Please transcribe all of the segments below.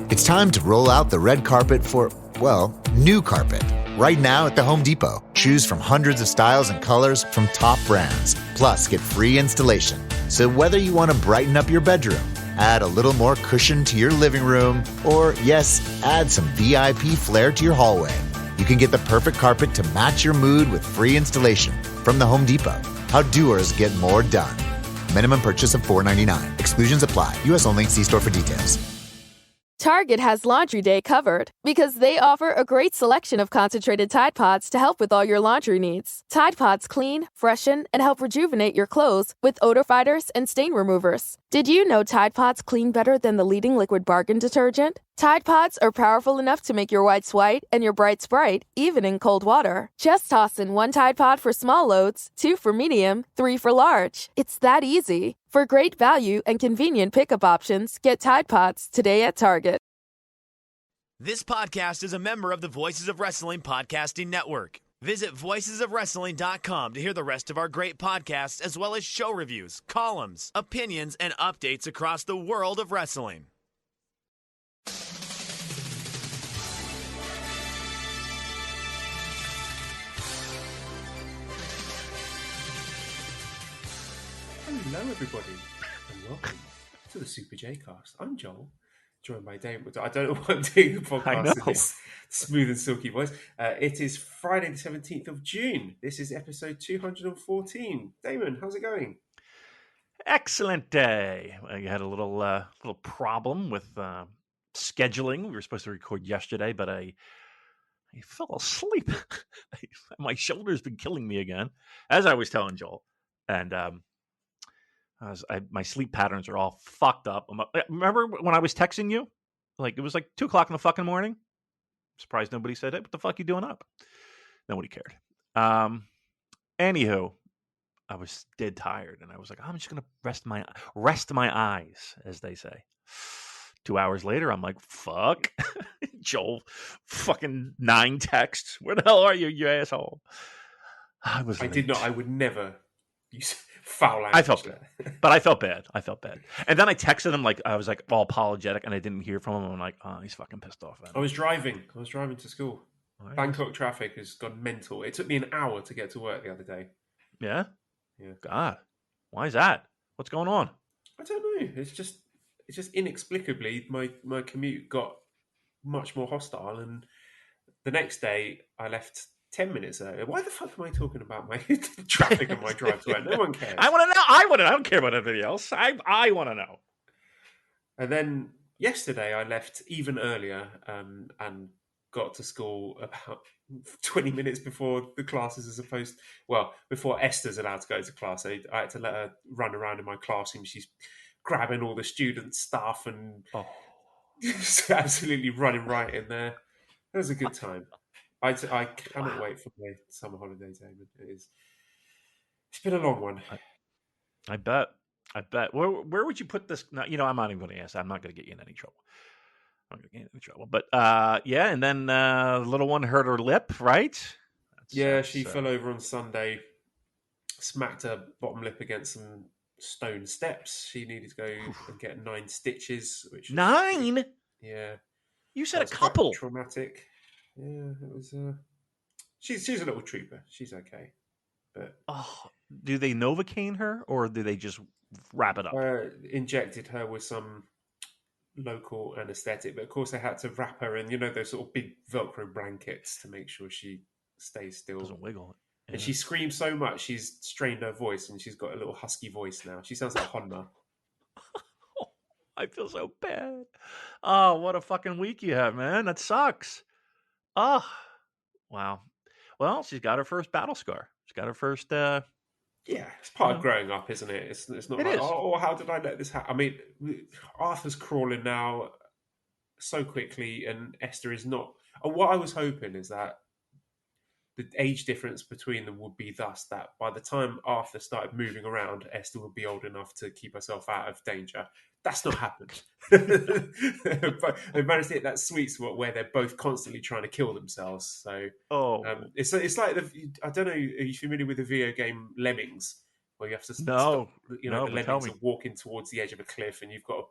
It's time to roll out the red carpet for, well, new carpet. Right now at the Home Depot, choose from hundreds of styles and colors from top brands. Plus, get free installation. So whether you want to brighten up your bedroom, add a little more cushion to your living room, or, yes, add some VIP flair to your hallway, you can get the perfect carpet to match your mood with free installation from the Home Depot. How doers get more done. Minimum purchase of $4.99. Exclusions apply. U.S. only. See store for details. Target has Laundry Day covered because they offer a great selection of concentrated Tide Pods to help with all your laundry needs. Tide Pods clean, freshen, and help rejuvenate your clothes with odor fighters and stain removers. Did you know Tide Pods clean better than the leading liquid bargain detergent? Tide Pods are powerful enough to make your whites white and your brights bright, even in cold water. Just toss in 1 Tide Pod for small loads, 2 for medium, 3 for large. It's that easy. For great value and convenient pickup options, get Tide Pods today at Target. This podcast is a member of the Voices of Wrestling Podcasting Network. Visit voicesofwrestling.com to hear the rest of our great podcasts, as well as show reviews, columns, opinions, and updates across the world of wrestling. Hello, everybody, and welcome to the Super J Cast. I'm Joel, joined by Damon. I don't know what I'm doing the podcast in this smooth and silky voice. It is Friday, the 17th of June. This is episode 214. Damon, how's it going? Excellent day. I had a little problem with scheduling. We were supposed to record yesterday, but I fell asleep. My shoulder's been killing me again, as I was telling Joel, and my sleep patterns are all fucked up. Remember when I was texting you? Like, it was like 2 o'clock in the fucking morning. Surprised nobody said, "Hey, what the fuck you doing up?" Nobody cared. Anywho, I was dead tired, and I was like, I'm just gonna rest my eyes, as they say. 2 hours later, I'm like, fuck. Joel, fucking 9 texts. Where the hell are you, you asshole? I would never use foul language. I felt bad, but I felt bad. And then I texted him, I was like all apologetic, and I didn't hear from him. I'm like, oh, he's fucking pissed off. I was driving to school. Right. Bangkok traffic has gone mental. It took me an hour to get to work the other day. Yeah? God, why is that? What's going on? I don't know. It's just inexplicably my commute got much more hostile, and the next day I left 10 minutes earlier. Why the fuck am I talking about my traffic and my drive to work? No one cares. I want to know. I don't care about anybody else. I want to know. And then yesterday I left even earlier and got to school about 20 minutes before the classes are supposed. Well, before Esther's allowed to go to class. I had to let her run around in my classroom. She's grabbing all the student stuff and just absolutely running right in there. It was a good time. I cannot wait for my summer holidays, Damon. It's been a long one. I bet. Where would you put this? Now, I'm not even going to ask. I'm not going to get you in any trouble. But yeah, and then the little one hurt her lip, right? She fell over on Sunday, smacked her bottom lip against some stone steps. She needed to go and get 9 stitches. 9? Yeah. You said a couple. Traumatic. Yeah, it was. She's a little trooper. She's okay, but do they Novocaine her or do they just wrap it up? Injected her with some local anaesthetic, but of course they had to wrap her in, those sort of big Velcro blankets to make sure she stays still. Doesn't wiggle. Yeah. And she screams so much, she's strained her voice, and she's got a little husky voice now. She sounds like Honda. I feel so bad. Oh, what a fucking week you have, man. That sucks. Oh, wow. Well, she's got her first battle scar. She's got her first... Yeah, it's part of growing up, isn't it? It's not it like, is. How did I let this happen? I mean, Arthur's crawling now so quickly, and Esther is not. And what I was hoping is that the age difference between them would be thus that by the time Arthur started moving around, Esther would be old enough to keep herself out of danger. That's not happened. But they managed to hit that sweet spot where they're both constantly trying to kill themselves. So it's like I don't know. Are you familiar with the video game Lemmings, where you have to stop, the Lemmings are walking towards the edge of a cliff, and you've got to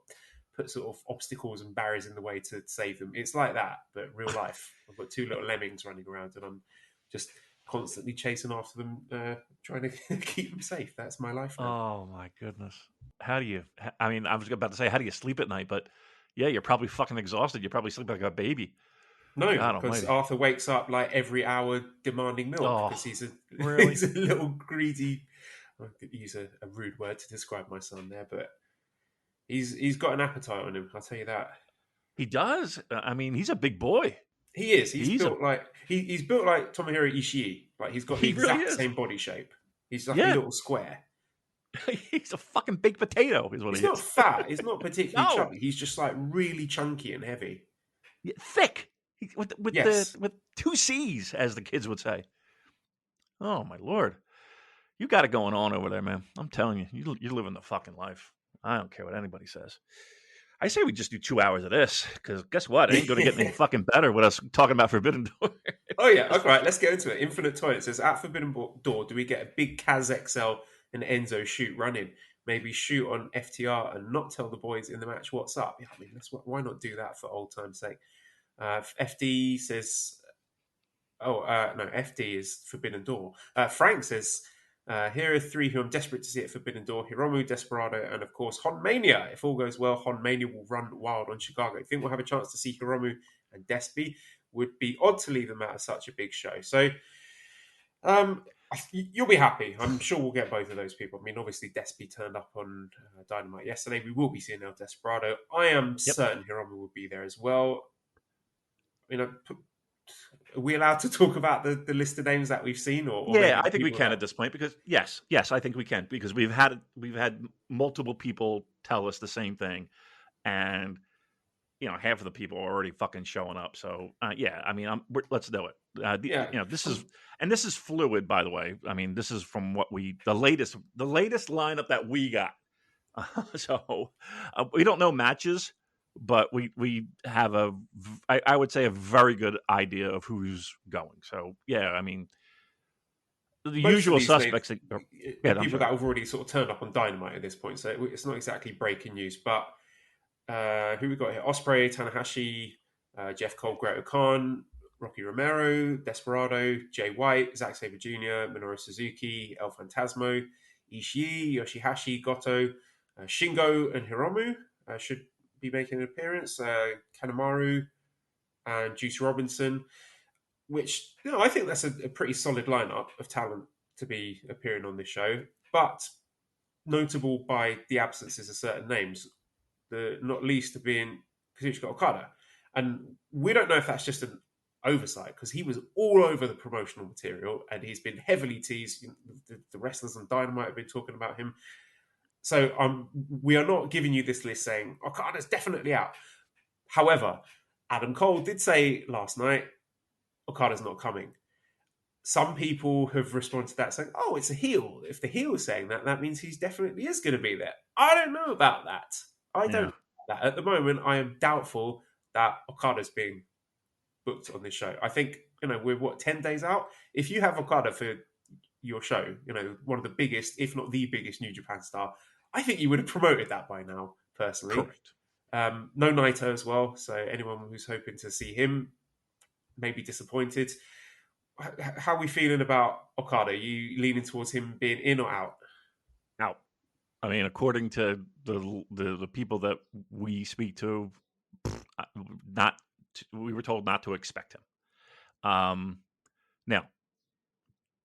put sort of obstacles and barriers in the way to save them. It's like that, but real life. I've got two little lemmings running around, and I'm just constantly chasing after them, trying to keep them safe. That's my life now. Oh my goodness. How do you? I mean, I was about to say, how do you sleep at night? But yeah, you're probably fucking exhausted. You probably sleep like a baby. No, God because almighty. Arthur wakes up like every hour demanding milk Oh, because really? he's a little greedy. I could use a rude word to describe my son there, but he's got an appetite on him. I'll tell you that. He does. I mean, he's a big boy. He is. He's He's a. built like he's built like Tomohiro Ishii. Like he's got the He really exact is. same body shape. He's like a Yeah. little square. He's a fucking baked potato, is what He's he not is. fat. He's not particularly No, chubby. He's just like really chunky and heavy. yeah, thick. Yes. With two C's, as the kids would say. Oh my lord, you got it going on over there, man. I'm telling you, you're living the fucking life. I don't care what anybody says. I say we just do 2 hours of this because guess what? It ain't going to get any fucking better with us talking about Forbidden Door. Oh yeah. Okay. Right, let's get into it. Infinite Toilet says at Forbidden Door, do we get a big Kaz XL and Enzo shoot running? Maybe shoot on FTR and not tell the boys in the match what's up. Yeah, I mean, why not do that for old time's sake? FD says, no, FD is Forbidden Door. Frank says, here are three who I'm desperate to see at Forbidden Door: Hiromu, Desperado, and of course Hon Mania. If all goes well, Hon Mania will run wild on Chicago. I think we'll have a chance to see Hiromu and Despi. Would be odd to leave them out of such a big show. So you'll be happy. I'm sure we'll get both of those people. I mean, obviously Despi turned up on Dynamite yesterday. We will be seeing El Desperado. I am Yep. certain Hiromu will be there as well. You know, are we allowed to talk about the list of names that we've seen? Or Yeah, maybe I think we people can that- at this point because yes, I think we can because we've had multiple people tell us the same thing, and half of the people are already fucking showing up. So yeah, I mean, let's do it. Yeah. This is fluid, by the way. I mean, this is from the latest lineup that we got. So we don't know matches, but we have I would say a very good idea of who's going. So yeah, I mean, the Most of usual these suspects. names Are are people that have already sort of turned up on Dynamite at this point, so it's not exactly breaking news. But who we got here? Ospreay, Tanahashi, Jeff Cole, Great Khan, Rocky Romero, Desperado, Jay White, Zack Sabre Jr., Minoru Suzuki, El Fantasmo, Ishii, Yoshihashi, Goto, Shingo, and Hiromu should be making an appearance. Kanemaru and Juice Robinson, which I think that's a pretty solid lineup of talent to be appearing on this show, but notable by the absences of certain names, the not least of being Kazuchika Okada. And we don't know if that's just an oversight because he was all over the promotional material and he's been heavily teased. The wrestlers on Dynamite have been talking about him. So we are not giving you this list saying Okada's definitely out. However, Adam Cole did say last night Okada's not coming. Some people have responded to that saying, oh, it's a heel. If the heel is saying that, that means he's definitely is going to be there. I don't know about that. I don't know about that. At the moment, I am doubtful that Okada's being booked on this show. I think, we're 10 days out? If you have Okada for your show, one of the biggest, if not the biggest New Japan star, I think you would have promoted that by now, personally. correct. No Naito as well, so anyone who's hoping to see him may be disappointed. How are we feeling about Okada? Are you leaning towards him being in or out? Out. I mean, according to the people that we speak to, we were told not to expect him. Now,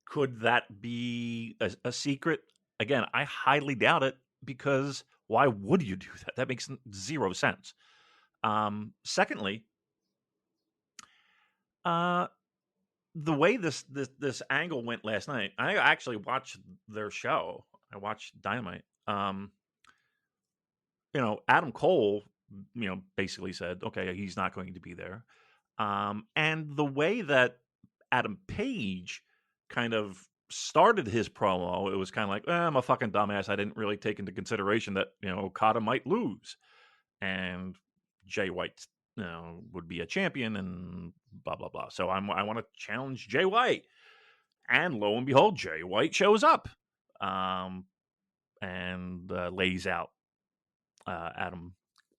could that be a secret? Again, I highly doubt it because why would you do that? That makes zero sense. Secondly, the way this angle went last night, I actually watched their show. I watched Dynamite. Adam Cole, basically said, okay, he's not going to be there. And the way that Adam Page kind of started his promo, it was kind of like, I'm a fucking dumbass. I didn't really take into consideration that, Okada might lose. And Jay White, would be a champion and blah, blah, blah. So I want to challenge Jay White. And lo and behold, Jay White shows up and lays out Adam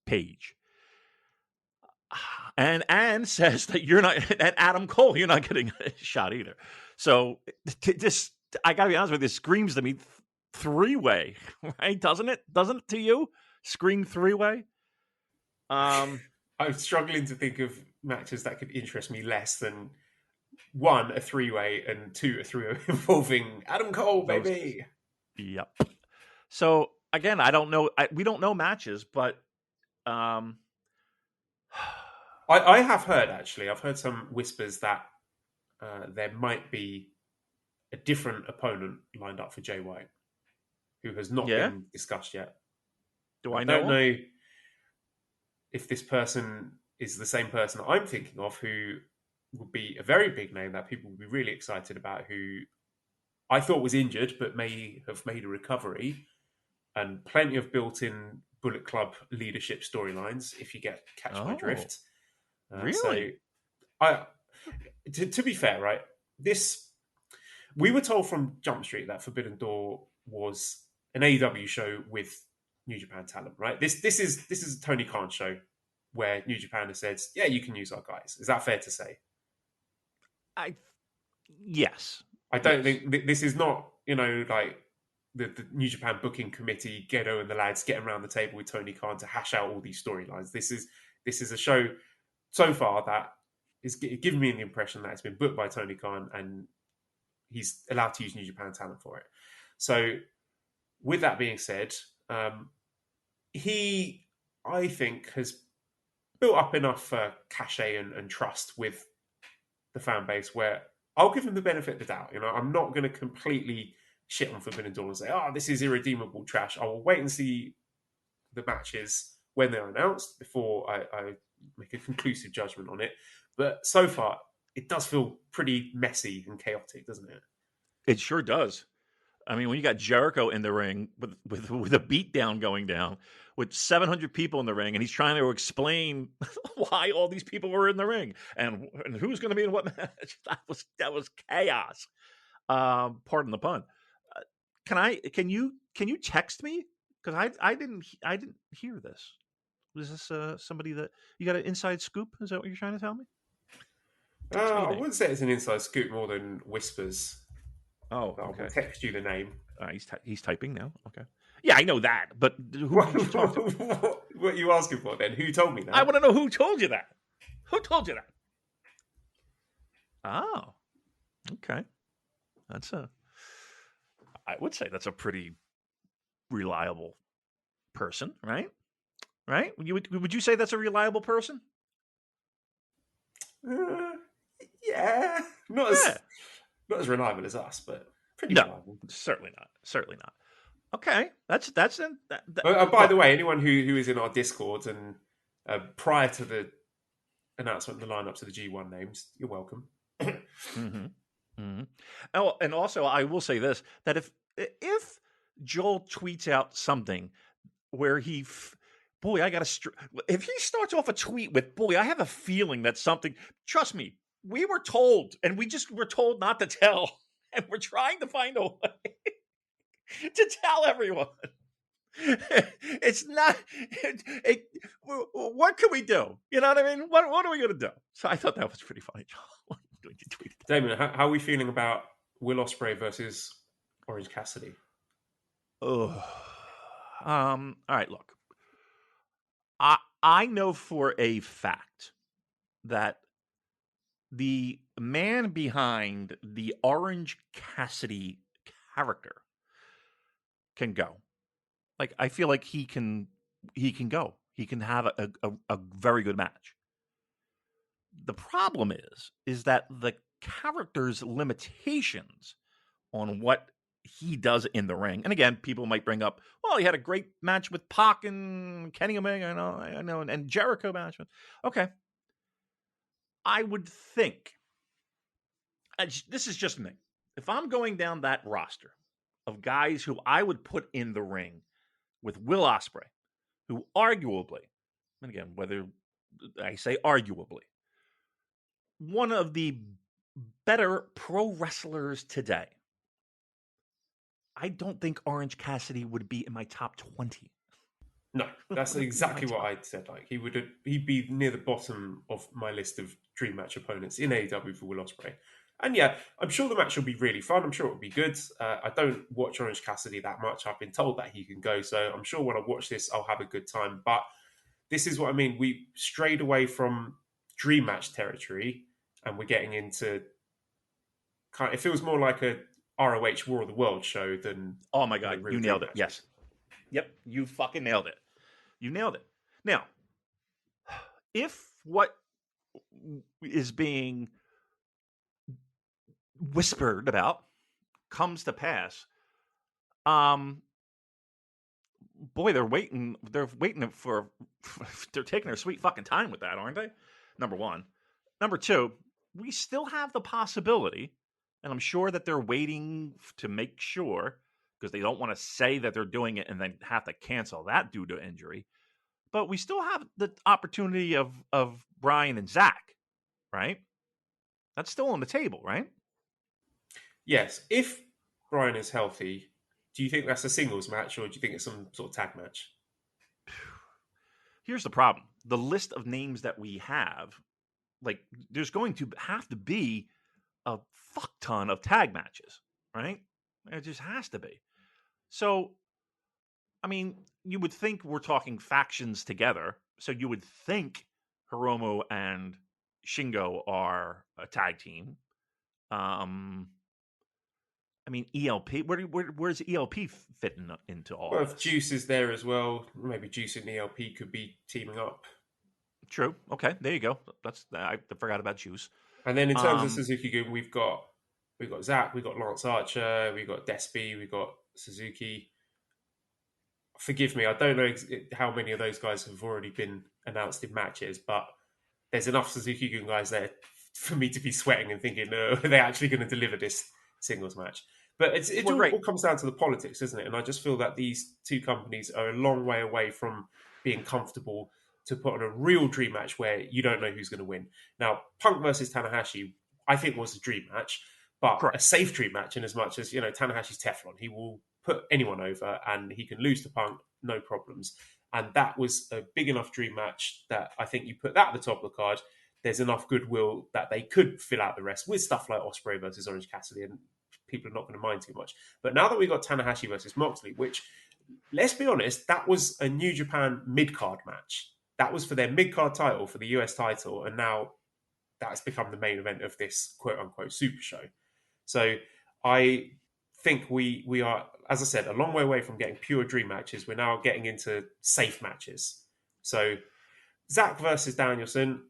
page. And says that you're not, and Adam Cole, you're not getting a shot either. So this, I gotta be honest with you, this screams to me three-way, right? Doesn't it to you? Scream three-way? I'm struggling to think of matches that could interest me less than one, a three-way, and two, a three-way involving Adam Cole, baby. Yep. So again, I don't know. We don't know matches, but I have heard, actually. I've heard some whispers that there might be a different opponent lined up for Jay White, who has not been discussed yet. Do I don't know know if this person is the same person I'm thinking of, who would be a very big name that people would be really excited about, who I thought was injured but may have made a recovery, and plenty of built-in Bullet Club leadership storylines, if you catch my drift. Really? So, to be fair, right, we were told from Jump Street that Forbidden Door was an AEW show with New Japan talent, right? This is a Tony Khan show where New Japan has said, yeah, you can use our guys. Is that fair to say? Yes. I don't think this is not, like the New Japan booking committee, Gedo and the lads getting around the table with Tony Khan to hash out all these storylines. This is a show so far that is giving me the impression that it's been booked by Tony Khan and he's allowed to use New Japan talent for it. So with that being said, he, I think, has built up enough cachet and trust with the fan base where I'll give him the benefit of the doubt. I'm not going to completely shit on Forbidden Door and say, oh, this is irredeemable trash. I will wait and see the matches when they're announced before I make a conclusive judgment on it. But so far, it does feel pretty messy and chaotic, doesn't it? It sure does. I mean, when you got Jericho in the ring with a beatdown going down, with 700 people in the ring, and he's trying to explain why all these people were in the ring and who's going to be in what match, that was chaos. Pardon the pun. Can you text me, because I didn't hear this. Was this somebody that you got an inside scoop? Is that what you're trying to tell me? I wouldn't say it's an inside scoop more than whispers. Oh, okay. I will text you the name. He's typing now. Okay. Yeah, I know that, but who did you talk to? What are you asking for then? Who told me that? I want to know who told you that. Who told you that? Oh, okay. I would say that's a pretty reliable person, right? Right? Would you say that's a reliable person? Yeah. Not as reliable as us, but pretty reliable. Certainly not. Okay, by the way, anyone who is in our Discord and prior to the announcement of the lineups of the G1 names, you're welcome. Mm-hmm. Mm-hmm. Oh, and also I will say this: that if Joel tweets out something where if he starts off a tweet with, boy, I have a feeling that something. Trust me, we were told, and we were told not to tell, and we're trying to find a way to tell everyone. It's not. What can we do? You know what I mean? What are we going to do? So I thought that was pretty funny. Damon, how are we feeling about Will Ospreay versus Orange Cassidy? Oh, all right. Look, I know for a fact that the man behind the Orange Cassidy character can go. Like, I feel like he can go. He can have a very good match. The problem is that the character's limitations on what he does in the ring. And again, people might bring up, well, he had a great match with Pac and Kenny Omega, I know, and Jericho match. Okay. I would think, this is just me, if I'm going down that roster of guys who I would put in the ring with Will Ospreay, who arguably, and again, whether I say arguably, one of the better pro wrestlers today, I don't think Orange Cassidy would be in my top 20. No, that's exactly what I said. Like he'd be near the bottom of my list of dream match opponents in AEW for Will Ospreay. And yeah, I'm sure the match will be really fun. I'm sure it'll be good. I don't watch Orange Cassidy that much. I've been told that he can go, so I'm sure when I watch this, I'll have a good time. But this is what I mean. We strayed away from dream match territory, and we're getting into kind. It feels more like a ROH War of the World show than Oh my God, real you dream nailed it. matches. Yes. Yep, you fucking nailed it. You nailed it. Now, if what is being whispered about comes to pass, boy, they're waiting. They're waiting for. They're taking their sweet fucking time with that, aren't they? Number one. Number two, we still have the possibility, and I'm sure that they're waiting to make sure because they don't want to say that they're doing it and then have to cancel that due to injury. But we still have the opportunity of Brian and Zach, right? That's still on the table, right? Yes, if Brian is healthy, do you think that's a singles match or do you think it's some sort of tag match? Here's the problem: the list of names that we have, like, there's going to have to be a fuck ton of tag matches, right? It just has to be. So, I mean, you would think we're talking factions together. So you would think Hiromu and Shingo are a tag team. Um, I mean, ELP. Where's ELP fit into all Well, of if this? Juice is there as well, maybe Juice and ELP could be teaming up. True. Okay, there you go. I forgot about Juice. And then in terms of Um, Suzuki-gun, we've got Zach, we've got Lance Archer, we've got Despy, we've got Suzuki. Forgive me, I don't know how many of those guys have already been announced in matches, but there's enough Suzuki-gun guys there for me to be sweating and thinking, no, are they actually going to deliver this singles match? But it well, all great. comes down to the politics, doesn't it? And I just feel that these two companies are a long way away from being comfortable to put on a real dream match where you don't know who's going to win. Now, Punk versus Tanahashi, I think was a dream match, but a Correct. safe dream match in as much as, Tanahashi's Teflon. He will put anyone over and he can lose to Punk, no problems. And that was a big enough dream match that I think you put that at the top of the card. There's enough goodwill that they could fill out the rest with stuff like Ospreay versus Orange Cassidy, and people are not going to mind too much. But now that we've got Tanahashi versus Moxley, which, let's be honest, that was a New Japan mid card match. That was for their mid card title, for the US title, and now that's become the main event of this quote unquote super show. So I think we are, as I said, a long way away from getting pure dream matches. We're now getting into safe matches. So Zach versus Danielson,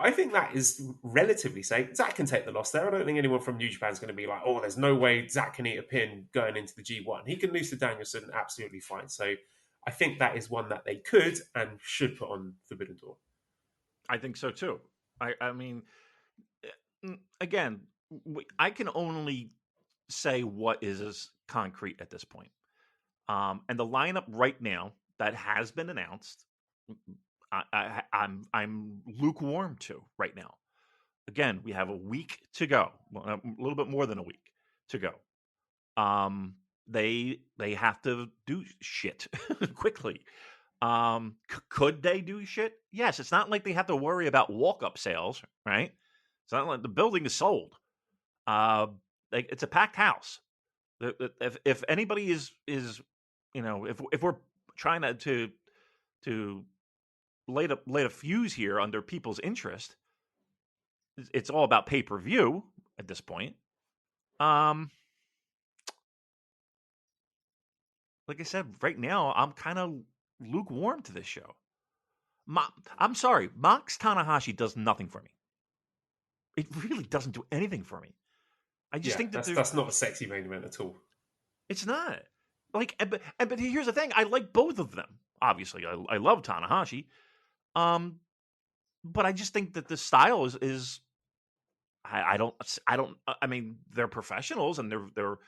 I think that is relatively safe. Zach can take the loss there. I don't think anyone from New Japan is going to be like, oh, there's no way Zach can eat a pin going into the G1. He can lose to Danielson absolutely fine. So I think that is one that they could and should put on Forbidden Door. I think so too. I mean, again, I can only say what is concrete at this point. And the lineup right now that has been announced, I'm lukewarm to right now. Again, we have a week to go, a little bit more than a week to go. They have to do shit quickly. Could they do shit? Yes. It's not like they have to worry about walk-up sales, right? It's not like the building is sold. It's a packed house. If anybody is if we're trying to light a fuse here under people's interest, it's all about pay-per-view at this point. Like I said, right now I'm kind of lukewarm to this show. I'm sorry, Mox Tanahashi does nothing for me. It really doesn't do anything for me. I just Yeah, think that that's not a sexy main event at all. it's not. Like, but here's the thing: I like both of them. Obviously, I love Tanahashi. But I just think that the style is I don't. I mean, they're professionals, and they're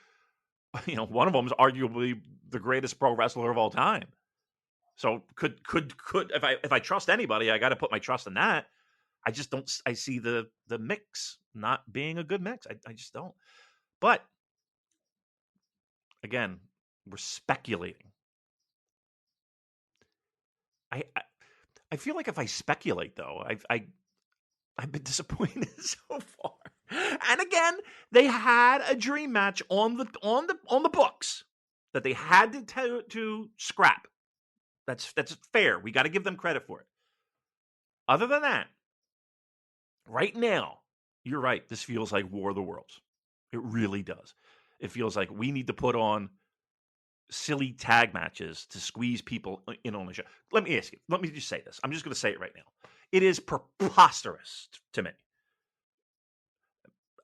one of them is arguably the greatest pro wrestler of all time. So could if I trust anybody, I got to put my trust in that. I just don't. I see the mix not being a good mix. I just don't. But again, we're speculating. I feel like if I speculate, though, I've been disappointed so far. And again, they had a dream match on the books that they had to scrap. That's fair. We got to give them credit for it. Other than that, right now, you're right. This feels like War of the Worlds. It really does. It feels like we need to put on silly tag matches to squeeze people in on the show. Let me ask you. Let me just say this. I'm just going to say it right now. It is preposterous to me.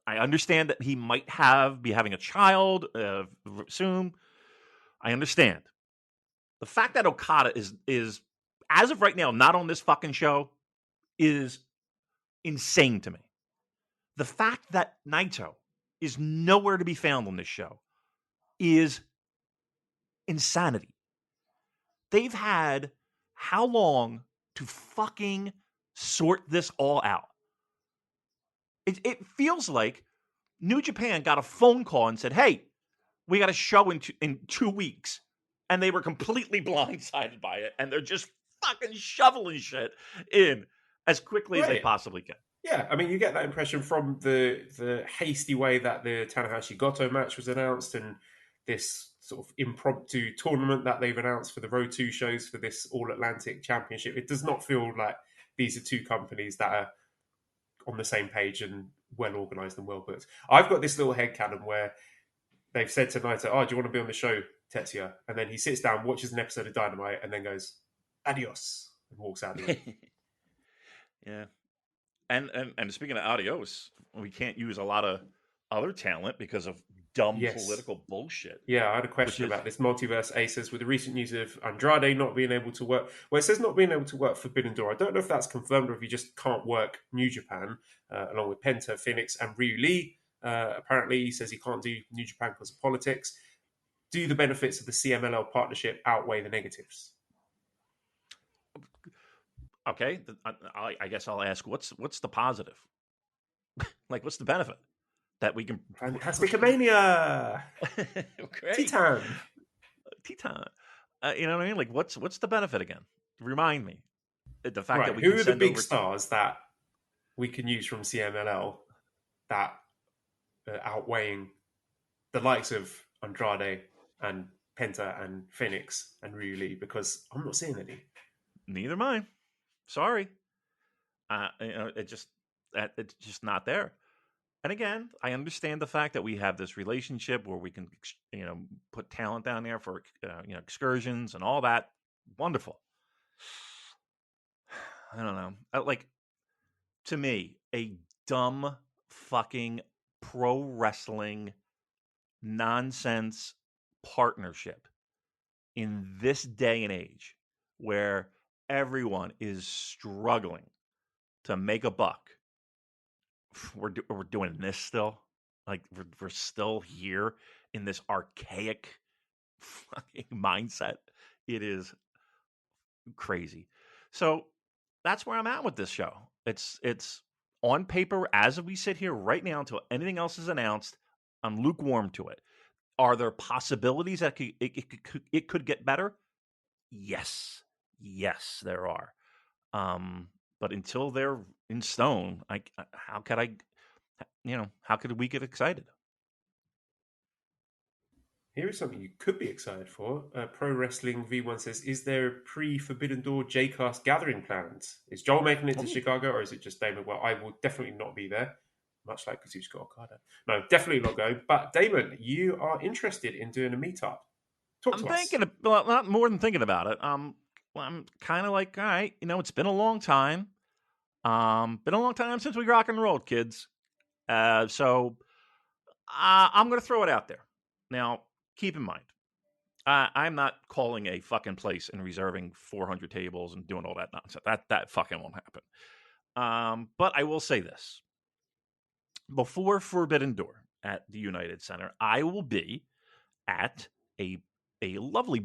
I understand that he might be having a child soon. I understand. The fact that Okada is as of right now not on this fucking show is insane to me. The fact that Naito is nowhere to be found on this show is insanity. They've had how long to fucking sort this all out? It feels like New Japan got a phone call and said, "Hey, we got a show in 2 weeks," and they were completely blindsided by it, and they're just fucking shoveling shit in as quickly as they possibly can. Yeah, I mean, you get that impression from the hasty way that the Tanahashi Goto match was announced, and this sort of impromptu tournament that they've announced for the Road 2 shows for this All Atlantic Championship. It does not feel like these are two companies that are on the same page and well organised and well booked. I've got this little headcanon where they've said to Naito, "Oh, do you want to be on the show, Tetsuya?" And then he sits down, watches an episode of Dynamite, and then goes, "Adios," and walks out of the ring. Yeah. And speaking of adios, we can't use a lot of other talent because of dumb political bullshit. Yeah, I had a question about this multiverse aces with the recent news of Andrade not being able to work. Well, it says not being able to work Forbidden Door. I don't know if that's confirmed or if he just can't work New Japan, along with Penta, Phoenix, and Ryu Lee. Apparently, he says he can't do New Japan because of politics. Do the benefits of the CMLL partnership outweigh the negatives? Okay, I guess I'll ask, what's the positive? Like, what's the benefit? That we can Fantastic Mania, Titan. You know what I mean? Like, what's the benefit again? Remind me. The fact that we who can are the send big over stars that we can use from CMLL that outweighing the likes of Andrade and Penta and Phoenix and Ryu Lee? Because I'm not seeing any. Neither am I. Sorry. It's just not there. And again, I understand the fact that we have this relationship where we can, put talent down there for, excursions and all that. Wonderful. I don't know. Like, to me, a dumb fucking pro wrestling nonsense partnership in this day and age where everyone is struggling to make a buck. We're doing this still. Like, we're still here in this archaic fucking mindset. It is crazy. So that's where I'm at with this show. It's on paper as we sit here right now until anything else is announced. I'm lukewarm to it. Are there possibilities that it could get better? Yes, there are. But until they're in stone, how could we get excited? Here is something you could be excited for. Pro Wrestling V1 says, is there a pre-Forbidden Door J-Cast gathering plans? Is Joel making it to Chicago, or is it just Damon? Well, I will definitely not be there, much like Kazuchika Okada. No, definitely not going. But Damon, you are interested in doing a meetup. Talk to us. Not more than thinking about it. I'm kind of like, all right, it's been a long time. Been a long time since we rock and rolled, kids. So I'm going to throw it out there. Now, keep in mind, I'm not calling a fucking place and reserving 400 tables and doing all that nonsense. That fucking won't happen. But I will say this. Before Forbidden Door at the United Center, I will be at a lovely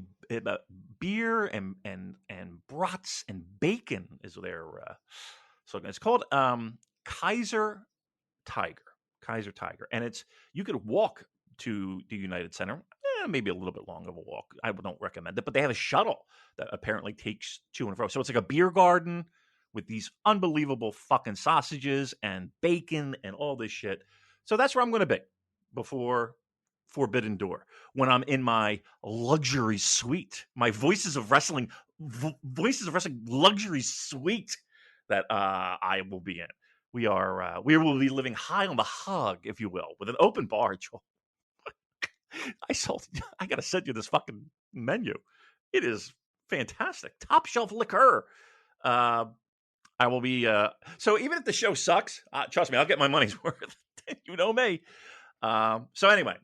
beer and brats and bacon is their slogan. It's called Kaiser Tiger, and you could walk to the United Center maybe a little bit long of a walk. I don't recommend it, but they have a shuttle that apparently takes to and fro. So it's like a beer garden with these unbelievable fucking sausages and bacon and all this shit. So that's where I'm going to be before Forbidden Door, when I'm in my luxury suite, my Voices of Wrestling luxury suite that I will be in. We will be living high on the hog, if you will, with an open bar, Joel. I gotta send you this fucking menu. It is fantastic. Top shelf liquor. I will be so even if the show sucks, trust me, I'll get my money's worth. You know me. So anyway,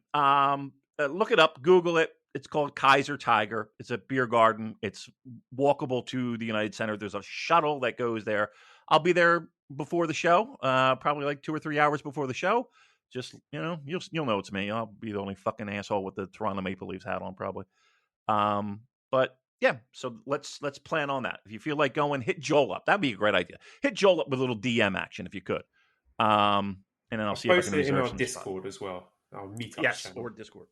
look it up, Google it. It's called Kaiser Tiger. It's a beer garden. It's walkable to the United Center. There's a shuttle that goes there. I'll be there before the show, probably like 2 or 3 hours before the show. Just, you'll know it's me. I'll be the only fucking asshole with the Toronto Maple Leafs hat on, probably. But yeah, so let's plan on that. If you feel like going, hit Joel up. That'd be a great idea. Hit Joel up with a little DM action if you could. And then I'll see if I can reserve in our some Discord spot as well. Our meetup Yes, channel. or Discord.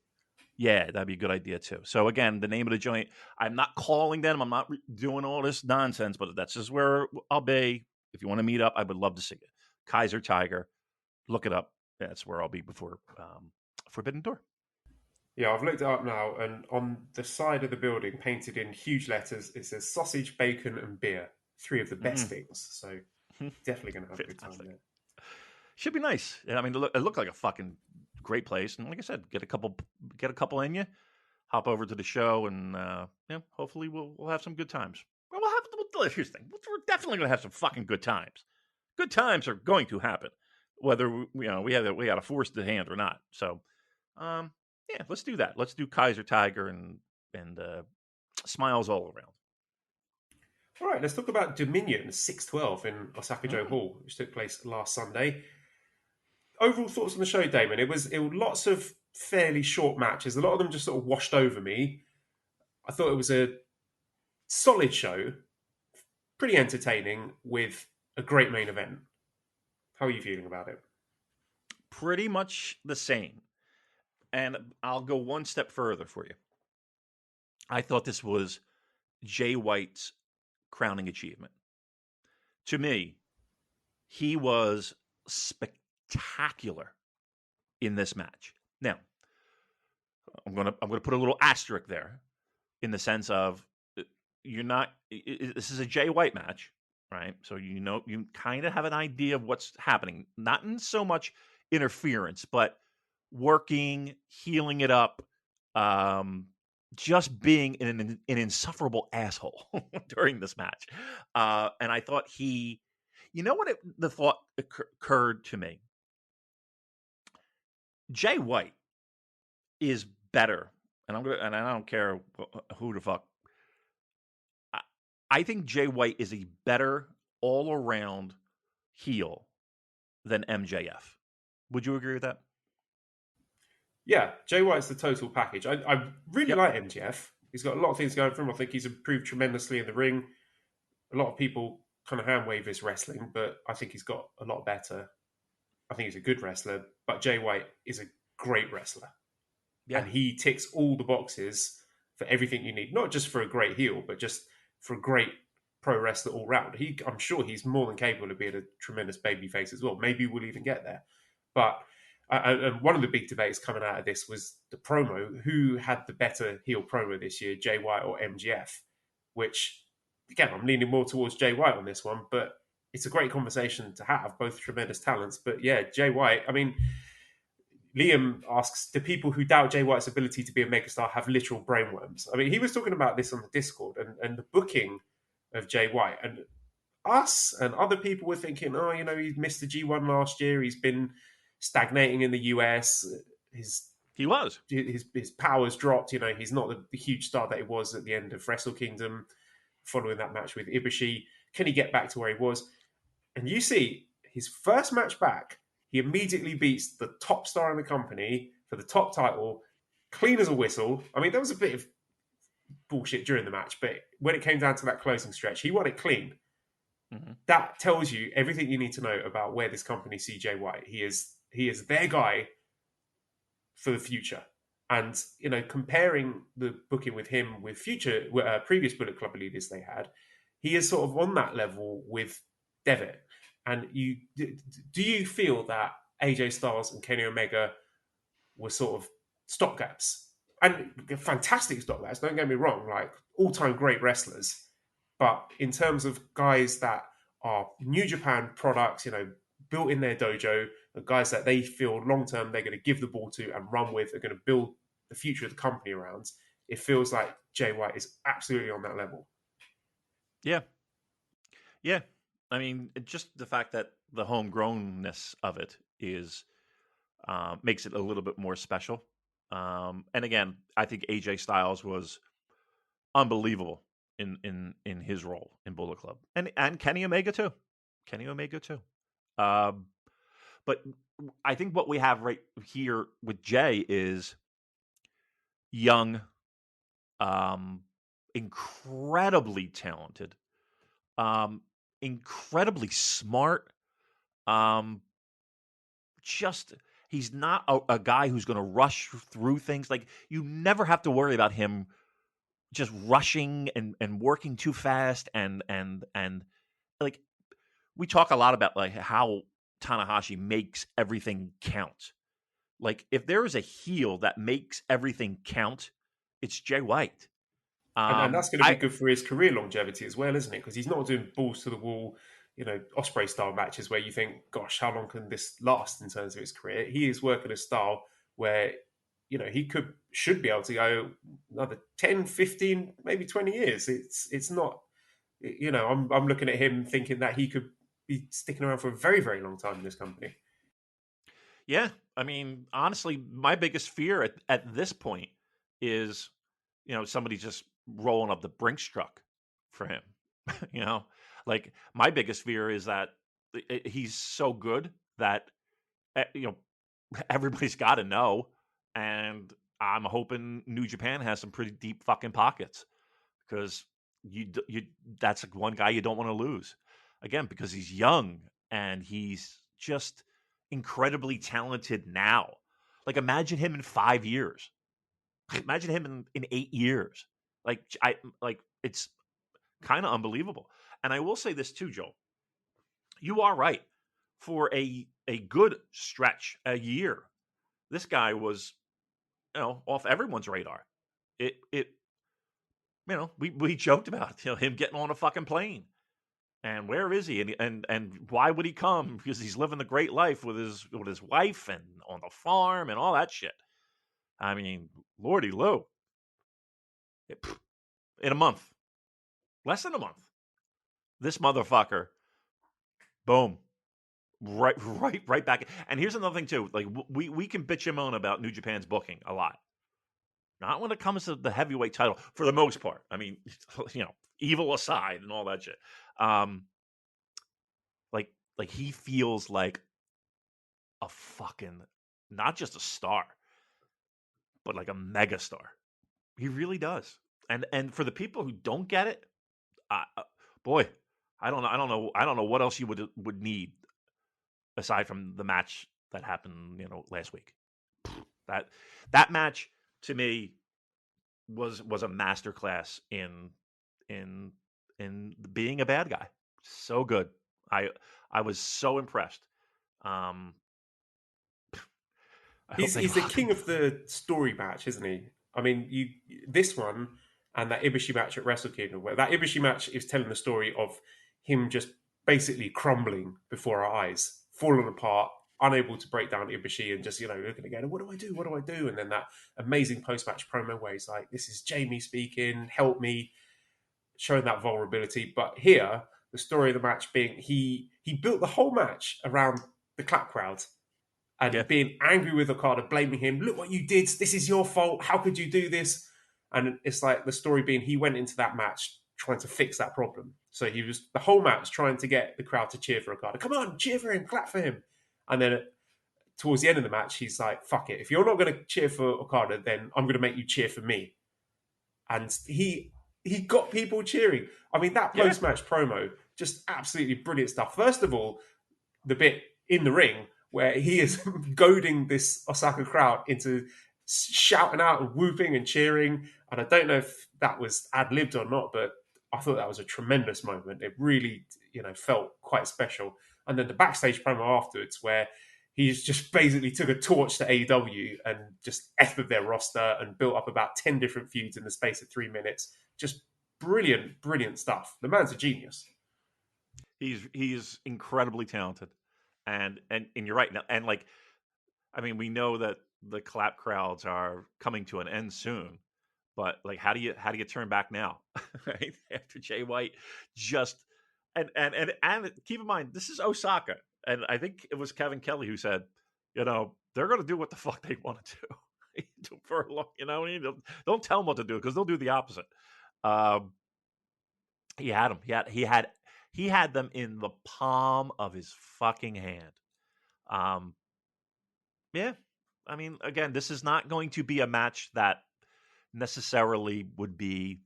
Yeah, that'd be a good idea too. So again, the name of the joint, I'm not calling them. I'm not doing all this nonsense, but that's just where I'll be. If you want to meet up, I would love to see you. Kaiser Tiger. Look it up. That's where I'll be before Forbidden Door. Yeah, I've looked it up now, and on the side of the building, painted in huge letters, it says sausage, bacon, and beer. 3 of the best things. So definitely going to have a good time there. Should be nice. I mean, it looked like a fucking great place, and like I said, get a couple in you, hop over to the show, and hopefully we'll have some good times. Well, here's the thing: we're definitely going to have some fucking good times. Good times are going to happen, whether we had a forced hand or not. So, let's do that. Let's do Kaiser Tiger and smiles all around. All right, let's talk about Dominion 612 in Osaka-jo Hall, which took place last Sunday. Overall thoughts on the show, Damon? It was lots of fairly short matches. A lot of them just sort of washed over me. I thought it was a solid show, pretty entertaining, with a great main event. How are you feeling about it? Pretty much the same. And I'll go one step further for you. I thought this was Jay White's crowning achievement. To me, he was spectacular in this match. Now, I'm gonna put a little asterisk there, in the sense of this is a Jay White match, right? So you kind of have an idea of what's happening. Not in so much interference, but working, healing it up, just being an insufferable asshole during this match. And I thought the thought occurred to me. Jay White is better, and I don't care who the fuck. I think Jay White is a better all-around heel than MJF. Would you agree with that? Yeah, Jay White's the total package. I really like MJF. He's got a lot of things going for him. I think he's improved tremendously in the ring. A lot of people kind of hand wave his wrestling, but I think he's got a lot better. I think he's a good wrestler, but Jay White is a great wrestler. Yeah. And he ticks all the boxes for everything you need, not just for a great heel, but just for a great pro wrestler all round. I'm sure he's more than capable of being a tremendous babyface as well. Maybe we'll even get there. But and one of the big debates coming out of this was the promo. Who had the better heel promo this year, Jay White or MJF? Which, again, I'm leaning more towards Jay White on this one, but it's a great conversation to have. Both tremendous talents. But yeah, Jay White, I mean, Liam asks, do people who doubt Jay White's ability to be a megastar have literal brainworms? I mean, he was talking about this on the Discord and the booking of Jay White. And us and other people were thinking, he missed the G1 last year. He's been stagnating in the US. His powers dropped. He's not the huge star that he was at the end of Wrestle Kingdom following that match with Ibushi. Can he get back to where he was? And you see, his first match back, he immediately beats the top star in the company for the top title, clean as a whistle. I mean, there was a bit of bullshit during the match, but when it came down to that closing stretch, he won it clean. Mm-hmm. That tells you everything you need to know about where this company see Jay White. He is their guy for the future. And comparing the booking with him with future previous Bullet Club leaders they had, he is sort of on that level with Devitt. And do you feel that AJ Styles and Kenny Omega were sort of stopgaps? And fantastic stopgaps, don't get me wrong, like all-time great wrestlers. But in terms of guys that are New Japan products, built in their dojo, the guys that they feel long-term they're going to give the ball to and run with, are going to build the future of the company around, it feels like Jay White is absolutely on that level. Yeah. Yeah. I mean, just the fact that the homegrownness of it is makes it a little bit more special. And again, I think AJ Styles was unbelievable in his role in Bullet Club, and Kenny Omega too. Kenny Omega too. But I think what we have right here with Jay is young, incredibly talented, incredibly smart. Just he's not a guy who's going to rush through things. Like, you never have to worry about him just rushing and working too fast and like, we talk a lot about like how Tanahashi makes everything count. Like, if there is a heel that makes everything count, it's Jay White. And that's going to be good for his career longevity as well, isn't it? Because he's not doing balls to the wall, Osprey style matches where you think, gosh, how long can this last in terms of his career? He is working a style where, he should be able to go another 10, 15, maybe 20 years. It's not, I'm looking at him thinking that he could be sticking around for a very, very long time in this company. Yeah. I mean, honestly, my biggest fear at this point is, somebody just rolling up the Brinks truck for him. Like, my biggest fear is that he's so good that, everybody's got to know. And I'm hoping New Japan has some pretty deep fucking pockets, because you that's one guy you don't want to lose. Again, because he's young and he's just incredibly talented now. Like, imagine him in 5 years. Imagine him in 8 years. It's kind of unbelievable. And I will say this too, Joe. You are right. For a good stretch, a year, this guy was, off everyone's radar. We joked about, him getting on a fucking plane. And where is he? And why would he come? Because he's living the great life with his wife and on the farm and all that shit. I mean, Lordy Lou. In a month, less than a month, this motherfucker, boom, right back. And here's another thing too. Like, we can bitch and moan about New Japan's booking a lot. Not when it comes to the heavyweight title, for the most part. I mean, Evil aside and all that shit. Like he feels like a fucking, not just a star, but like a mega star. He really does. And for the people who don't get it, boy, I don't know what else you would need aside from the match that happened, last week. That match to me was a masterclass in being a bad guy. So good. I was so impressed. He's the king of the story match, isn't he? I mean, this one and that Ibushi match at Wrestle Kingdom, where that Ibushi match is telling the story of him just basically crumbling before our eyes, falling apart, unable to break down Ibushi, and just looking again, what do I do? What do I do? And then that amazing post-match promo where he's like, "This is Jamie speaking, help me," showing that vulnerability. But here, the story of the match being he built the whole match around the clap crowd. And being angry with Okada, blaming him, look what you did, this is your fault, how could you do this? And it's like the story being he went into that match trying to fix that problem. So he was the whole match trying to get the crowd to cheer for Okada. Come on, cheer for him, clap for him. And then towards the end of the match, he's like, fuck it. If you're not going to cheer for Okada, then I'm going to make you cheer for me. And he got people cheering. I mean, that post-match promo, just absolutely brilliant stuff. First of all, the bit in the ring where he is goading this Osaka crowd into shouting out and whooping and cheering. And I don't know if that was ad-libbed or not, but I thought that was a tremendous moment. It really, felt quite special. And then the backstage promo afterwards, where he's just basically took a torch to AEW and just effed their roster and built up about 10 different feuds in the space of 3 minutes. Just brilliant, brilliant stuff. The man's a genius. He's incredibly talented, and you're right now. And like, I mean, we know that the clap crowds are coming to an end soon, but like, how do you turn back now? Right after Jay White just and keep in mind, this is Osaka, and I think it was Kevin Kelly who said, they're going to do what the fuck they want to do for a long, don't tell them what to do because they'll do the opposite. Um, he had them. He had them in the palm of his fucking hand. Um, yeah. I mean, again, this is not going to be a match that necessarily would be,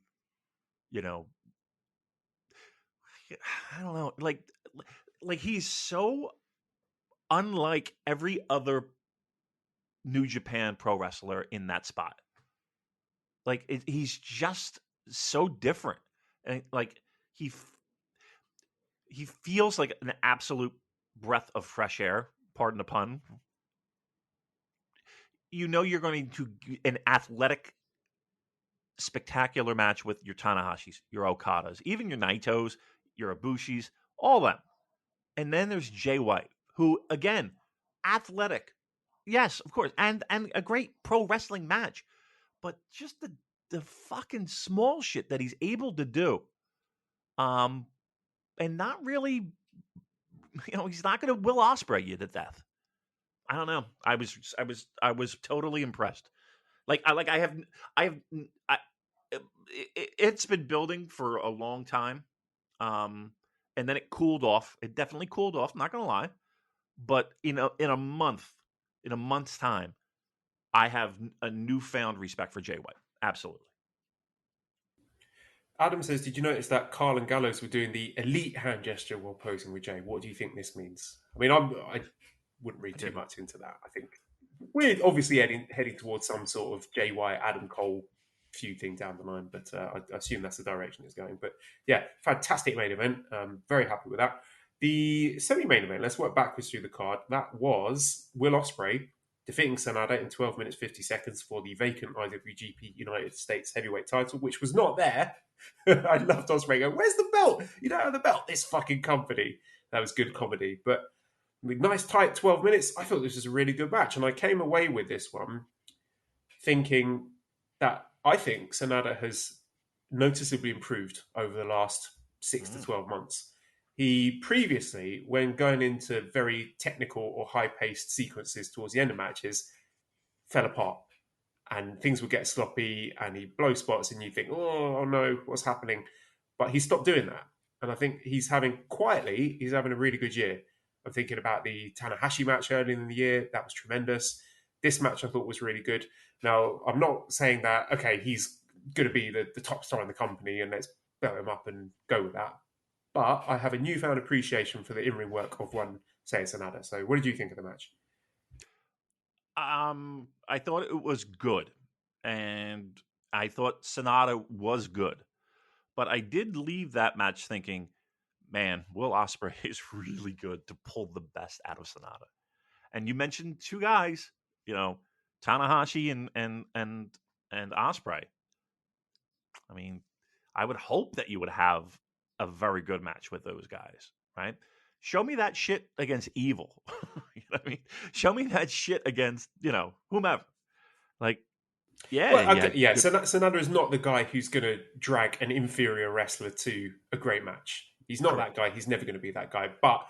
you know, I don't know, like he's so unlike every other New Japan pro wrestler in that spot. Like he's just so different, and like he he feels like an absolute breath of fresh air. Pardon the pun. You're going to an athletic, spectacular match with your Tanahashis, your Okadas, even your Naitos, your Ibushis, all them. And then there's Jay White, who again, athletic, yes, of course, and a great pro wrestling match, but just the fucking small shit that he's able to do, and not really, he's not going to Will Ospreay you to death. I don't know. I was totally impressed. It's been building for a long time. And then it cooled off. It definitely cooled off, not gonna lie. But in a month's time, I have a newfound respect for Jay White. Absolutely. Adam says, did you notice that Carl and Gallows were doing the elite hand gesture while posing with Jay? What do you think this means? I mean, I wouldn't read too much into that. I think we're obviously heading towards some sort of Jay White, Adam Cole feud thing down the line, but I assume that's the direction it's going. But yeah, fantastic main event. Very happy with that. The semi-main event, let's work backwards through the card. That was Will Ospreay defeating Sanada in 12 minutes 50 seconds for the vacant IWGP United States heavyweight title, which was not there. I loved Ospreay going, where's the belt? You don't have the belt. This fucking company. That was good comedy. But nice tight 12 minutes. I thought this was a really good match. And I came away with this one thinking that I think Sanada has noticeably improved over the last 6 to 12 months. He previously, when going into very technical or high-paced sequences towards the end of matches, fell apart. And things would get sloppy and he'd blow spots and you think, oh no, what's happening? But he stopped doing that. And I think he's having a really good year. I'm thinking about the Tanahashi match earlier in the year. That was tremendous. This match I thought was really good. Now, I'm not saying that, okay, he's going to be the top star in the company and let's belt him up and go with that. But I have a newfound appreciation for the in-ring work of one Seiya Sanada. So what did you think of the match? I thought it was good, and I thought Sonata was good, but I did leave that match thinking, man, Will Ospreay is really good to pull the best out of Sonata. And you mentioned two guys, Tanahashi and Ospreay. I mean, I would hope that you would have a very good match with those guys, right? Show me that shit against Evil. You know what I mean? Show me that shit against, whomever. Like, yeah. Well, okay, yeah. So Sanada is not the guy who's going to drag an inferior wrestler to a great match. He's not that guy. He's never going to be that guy. But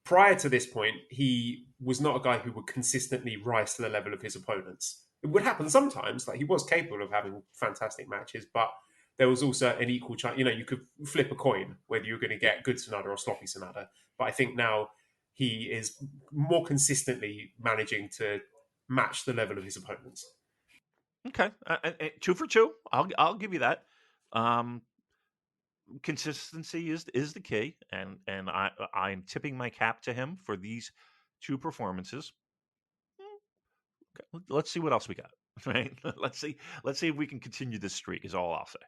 prior to this point, he was not a guy who would consistently rise to the level of his opponents. It would happen sometimes. Like he was capable of having fantastic matches, but there was also an equal chance. You could flip a coin whether you're going to get good Sanada or sloppy Sanada. But I think now he is more consistently managing to match the level of his opponents. Okay, 2 for 2. I'll give you that. Consistency is the key, and I'm tipping my cap to him for these two performances. Okay, let's see what else we got. Right? Let's see if we can continue this streak. Is all I'll say.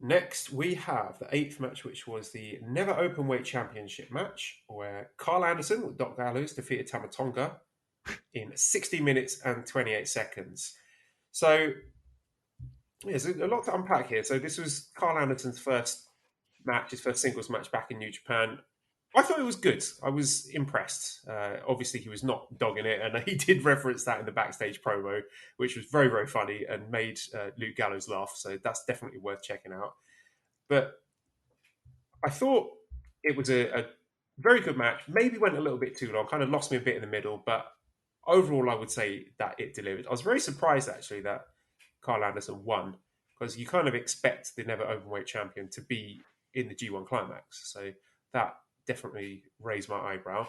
Next, we have the 8th match, which was the Never Openweight Championship match, where Carl Anderson with Doc Gallows defeated Tama Tonga in 60 minutes and 28 seconds. So, there's a lot to unpack here. So, this was Carl Anderson's first match, his first singles match back in New Japan. I thought it was good. I was impressed. Obviously, he was not dogging it, and he did reference that in the backstage promo, which was very, very funny and made Luke Gallows laugh. So that's definitely worth checking out. But I thought it was a very good match. Maybe went a little bit too long, kind of lost me a bit in the middle, but overall, I would say that it delivered. I was very surprised, actually, that Carl Anderson won, because you kind of expect the Never Openweight champion to be in the G1 Climax. So that definitely raised my eyebrow.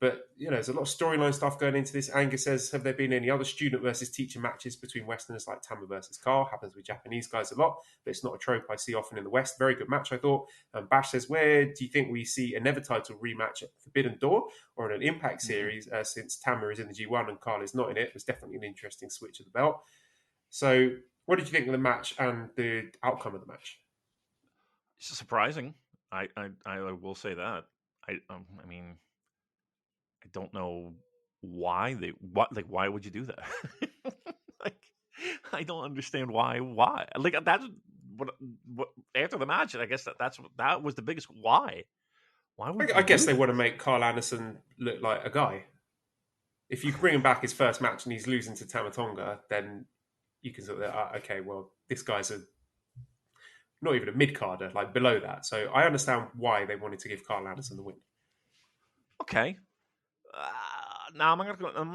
But, there's a lot of storyline stuff going into this. Angus says, have there been any other student versus teacher matches between Westerners like Tama versus Carl? Happens with Japanese guys a lot, but it's not a trope I see often in the West. Very good match, I thought. Bash says, where do you think we see a Never title rematch at Forbidden Door or in an Impact series, since Tama is in the G1 and Carl is not in it? It's definitely an interesting switch of the belt. So what did you think of the match and the outcome of the match? It's surprising. I will say that. I mean, I don't know why why would you do that? Like, I don't understand why. Like, that's what after the match. I guess that was the biggest why. Why would I guess they that? want to make Carl Anderson look like a guy. If you bring him back his first match and he's losing to Tama Tonga, then you can sort of okay, well, this guy's not even a mid-carder, like below that. So I understand why they wanted to give Carl Anderson the win. Okay. Now I'm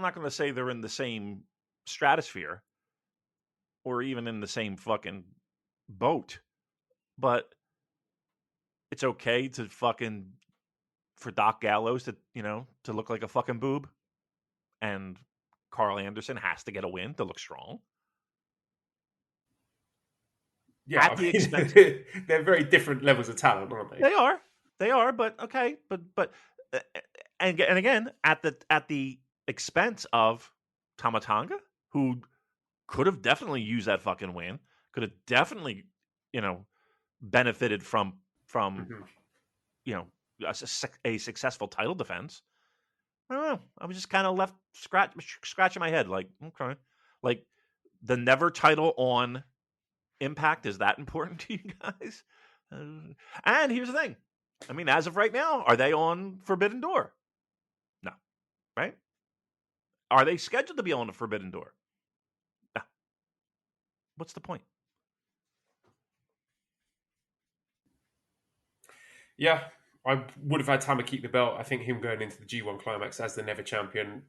not going to say they're in the same stratosphere or even in the same fucking boat, but it's okay to for Doc Gallows to to look like a fucking boob, and Carl Anderson has to get a win to look strong. Yeah, At the expense, they're very different levels of talent, aren't they? They are, but okay, but and again at the expense of Tama Tonga, who could have definitely used that fucking win, could have definitely benefited from a successful title defense. I don't know. I was just kind of left scratching my head, like, okay, like the Never title on Impact, is that important to you guys? And here's the thing. I mean, as of right now, are they on Forbidden Door? No. Right? Are they scheduled to be on the Forbidden Door? No. What's the point? Yeah, I would have had Tama keep the belt. I think him going into the G1 Climax as the Never champion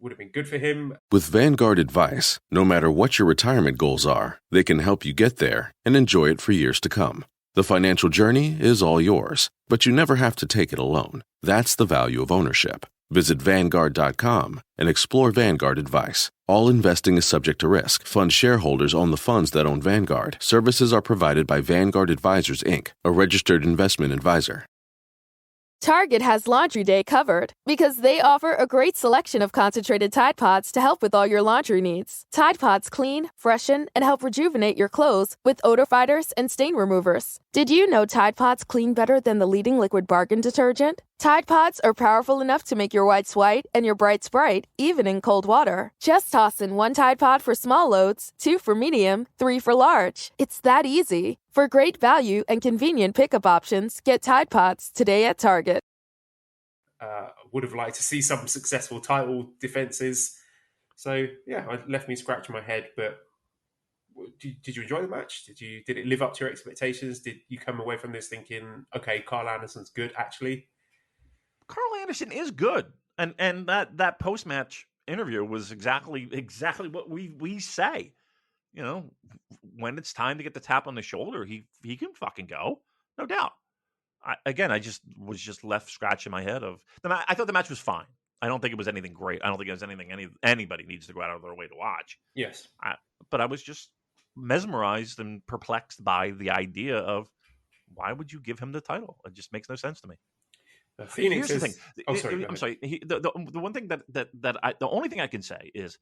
would have been good for him. With Vanguard Advice, no matter what your retirement goals are, they can help you get there and enjoy it for years to come. The financial journey is all yours, but you never have to take it alone. That's the value of ownership. Visit Vanguard.com and explore Vanguard Advice. All investing is subject to risk. Fund shareholders own the funds that own Vanguard. Services are provided by Vanguard Advisors, Inc., a registered investment advisor. Target has Laundry Day covered because they offer a great selection of concentrated Tide Pods to help with all your laundry needs. Tide Pods clean, freshen, and help rejuvenate your clothes with odor fighters and stain removers. Did you know Tide Pods clean better than the leading liquid bargain detergent? Tide Pods are powerful enough to make your whites white and your brights bright, even in cold water. Just toss in 1 Tide Pod for small loads, 2 for medium, 3 for large. It's that easy. For great value and convenient pickup options, get Tide Pods today at Target. Would have liked to see some successful title defenses. So, yeah, it left me scratching my head. But did you enjoy the match? Did it live up to your expectations? Did you come away from this thinking, okay, Carl Anderson's good, actually? Carl Anderson is good. And that post-match interview was exactly what we say. When it's time to get the tap on the shoulder, he can fucking go, no doubt. I was left scratching my head of the match. I thought the match was fine. I don't think it was anything great. I don't think it was anything anybody needs to go out of their way to watch. Yes. But I was just mesmerized and perplexed by the idea of why would you give him the title? It just makes no sense to me. Phoenix Here's is... the thing. Oh, sorry. I'm sorry. The one thing the only thing I can say is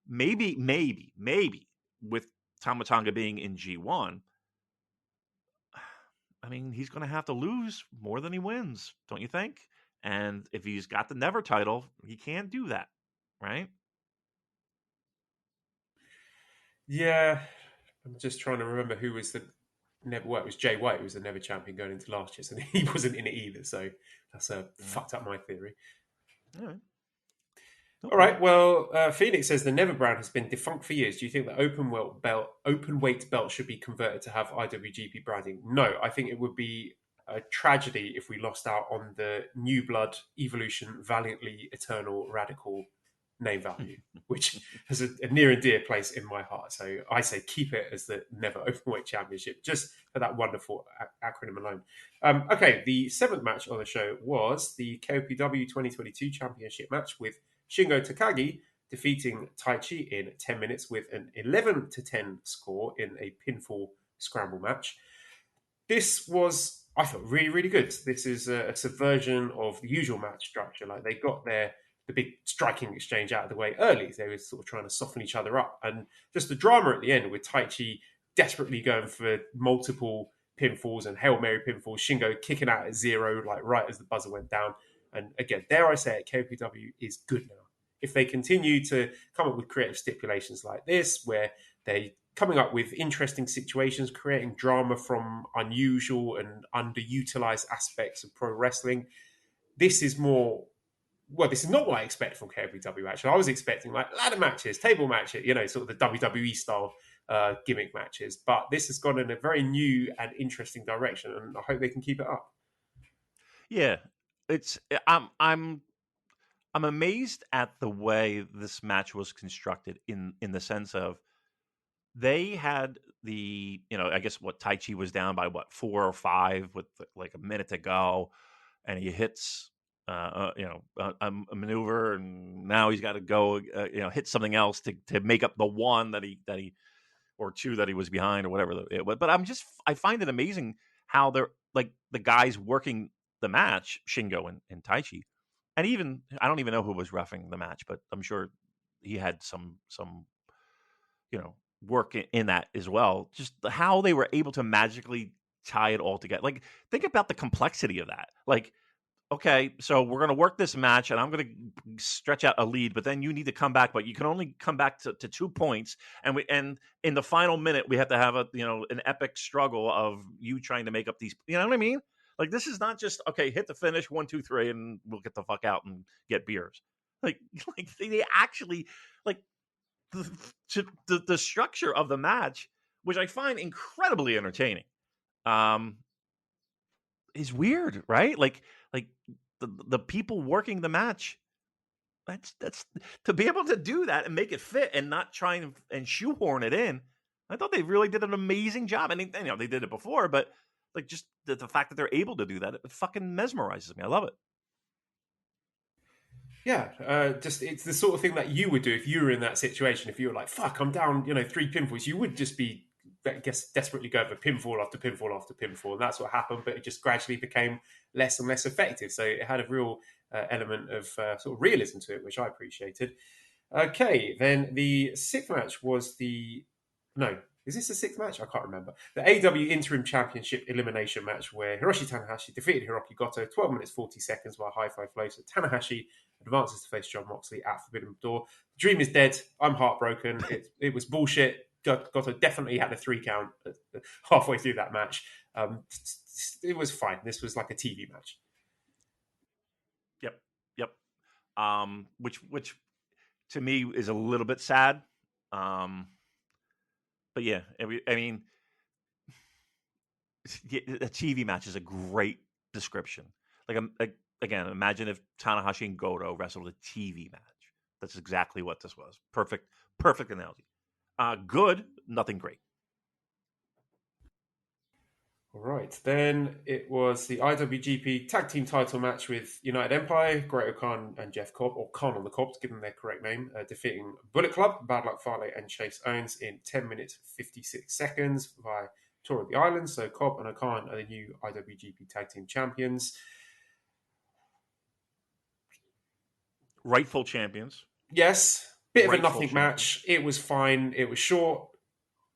maybe with Tama Tonga being in G1, I mean, he's going to have to lose more than he wins, don't you think? And if he's got the Never title, he can't do that, right? Yeah, I'm just trying to remember who was the never. Well, it was Jay White who was the Never champion going into last year, so he wasn't in it either. So that's fucked up my theory. All right. All right. Well, Phoenix says the Never brand has been defunct for years. Do you think the open weight belt should be converted to have IWGP branding? No, I think it would be a tragedy if we lost out on the New Blood, Evolution, Valiantly, Eternal, Radical name value, which has a near and dear place in my heart. So I say keep it as the Never Openweight Championship, just for that wonderful acronym alone. Okay, the seventh match on the show was the KOPW 2022 Championship match with Shingo Takagi defeating Taichi in 10 minutes with an 11-10 score in a pinfall scramble match. This was, I thought, really, really good. This is a subversion of the usual match structure. Like, they got the big striking exchange out of the way early. They were sort of trying to soften each other up. And just the drama at the end with Taichi desperately going for multiple pinfalls and Hail Mary pinfalls, Shingo kicking out at 0, like right as the buzzer went down. And again, dare I say it, KPW is good now. If they continue to come up with creative stipulations like this, where they coming up with interesting situations, creating drama from unusual and underutilized aspects of pro wrestling, this is more. Well, this is not what I expect from KPW. Actually, I was expecting like ladder matches, table matches, sort of the WWE style gimmick matches. But this has gone in a very new and interesting direction, and I hope they can keep it up. Yeah, it's I'm amazed at the way this match was constructed in the sense of they had I guess what Taichi was down by 4 or 5 with like a minute to go, and he hits a maneuver, and now he's got to go hit something else to make up the one that he or 2 that he was behind or whatever it was. But I find it amazing how they're like the guys working the match, Shingo and Taichi, and even I don't even know who was roughing the match, but I'm sure he had some work in that as well. Just how they were able to magically tie it all together. Like, think about the complexity of that. Like, okay, so we're going to work this match, and I'm going to stretch out a lead, but then you need to come back, but you can only come back to 2 points, and in the final minute we have to have an epic struggle of you trying to make up these. You know what I mean? Like, this is not just okay, hit the finish 1, 2, 3, and we'll get the fuck out and get beers. Like they actually like the structure of the match, which I find incredibly entertaining. Is weird, right? Like the people working the match. That's to be able to do that and make it fit and not try and shoehorn it in. I thought they really did an amazing job. And they did it before, but like just the fact that they're able to do that, it fucking mesmerizes me. I love it. Yeah, just it's the sort of thing that you would do if you were in that situation. If you were like, "Fuck, I'm down," 3 pinfalls, you would just be, I guess, desperately go for pinfall after pinfall after pinfall, and that's what happened. But it just gradually became less and less effective. So it had a real element of sort of realism to it, which I appreciated. Okay, then the sixth match was is this the sixth match? I can't remember. The AW Interim Championship Elimination match where Hiroshi Tanahashi defeated Hiroki Goto 12 minutes 40 seconds by high five flow. So Tanahashi advances to face Jon Moxley at Forbidden Door. The dream is dead. I'm heartbroken. It was bullshit. Goto definitely had a 3 count halfway through that match. It was fine. This was like a TV match. Yep. Which to me is a little bit sad. But yeah, I mean, a TV match is a great description. Like again, imagine if Tanahashi and Goto wrestled a TV match. That's exactly what this was. Perfect analogy. Good, nothing great. All right, then it was the IWGP Tag Team Title match with United Empire, Great-O-Khan and Jeff Cobb, or Khan on the Cobb, to give them their correct name, defeating Bullet Club, Bad Luck Fale and Chase Owens in 10 minutes 56 seconds via Tour of the Island. So Cobb and O'Khan are the new IWGP Tag Team Champions. Rightful champions. Yes, bit of a rightful nothing champion. match. It was fine. It was short.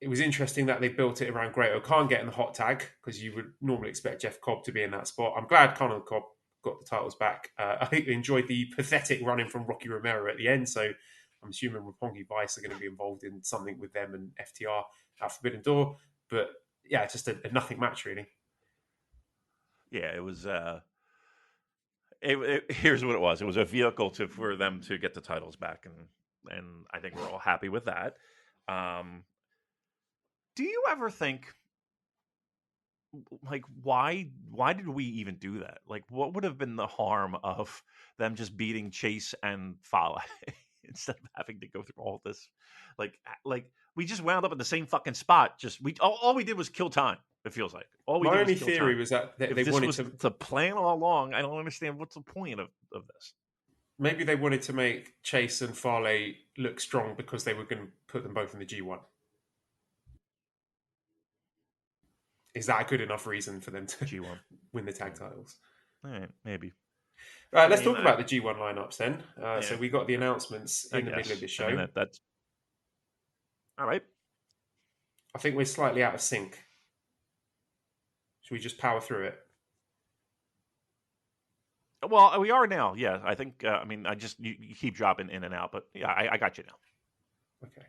It was interesting that they built it around Great-O-Khan getting the hot tag, because you would normally expect Jeff Cobb to be in that spot. I'm glad Conor Cobb got the titles back. I think they enjoyed the pathetic running from Rocky Romero at the end, so I'm assuming Roppongi Vice are going to be involved in something with them and FTR at Forbidden Door. But yeah, just a nothing match, really. Yeah, it was. Here's what it was. It was a vehicle for them to get the titles back, and I think we're all happy with that. Do you ever think, like, why did we even do that? Like, what would have been the harm of them just beating Chase and Fale instead of having to go through all this? Like we just wound up in the same fucking spot. Just all we did was kill time. It feels like all we My did was only kill theory time. was that If they this wanted was to, the plan all along, I don't understand what's the point of this. maybe they wanted to make Chase and Farley look strong because they were going to put them both in the G1. Is that a good enough reason for them to G1. win the tag titles? All right, maybe. Let's mean, talk about the G1 lineups then. So yeah, we got the announcements I in the middle of guess. the I show. mean that's all right. I think we're slightly out of sync. Should we just power through it? Well, we are now. Yeah, I think. I mean, I just you keep dropping in and out, but yeah, I got you now. Okay.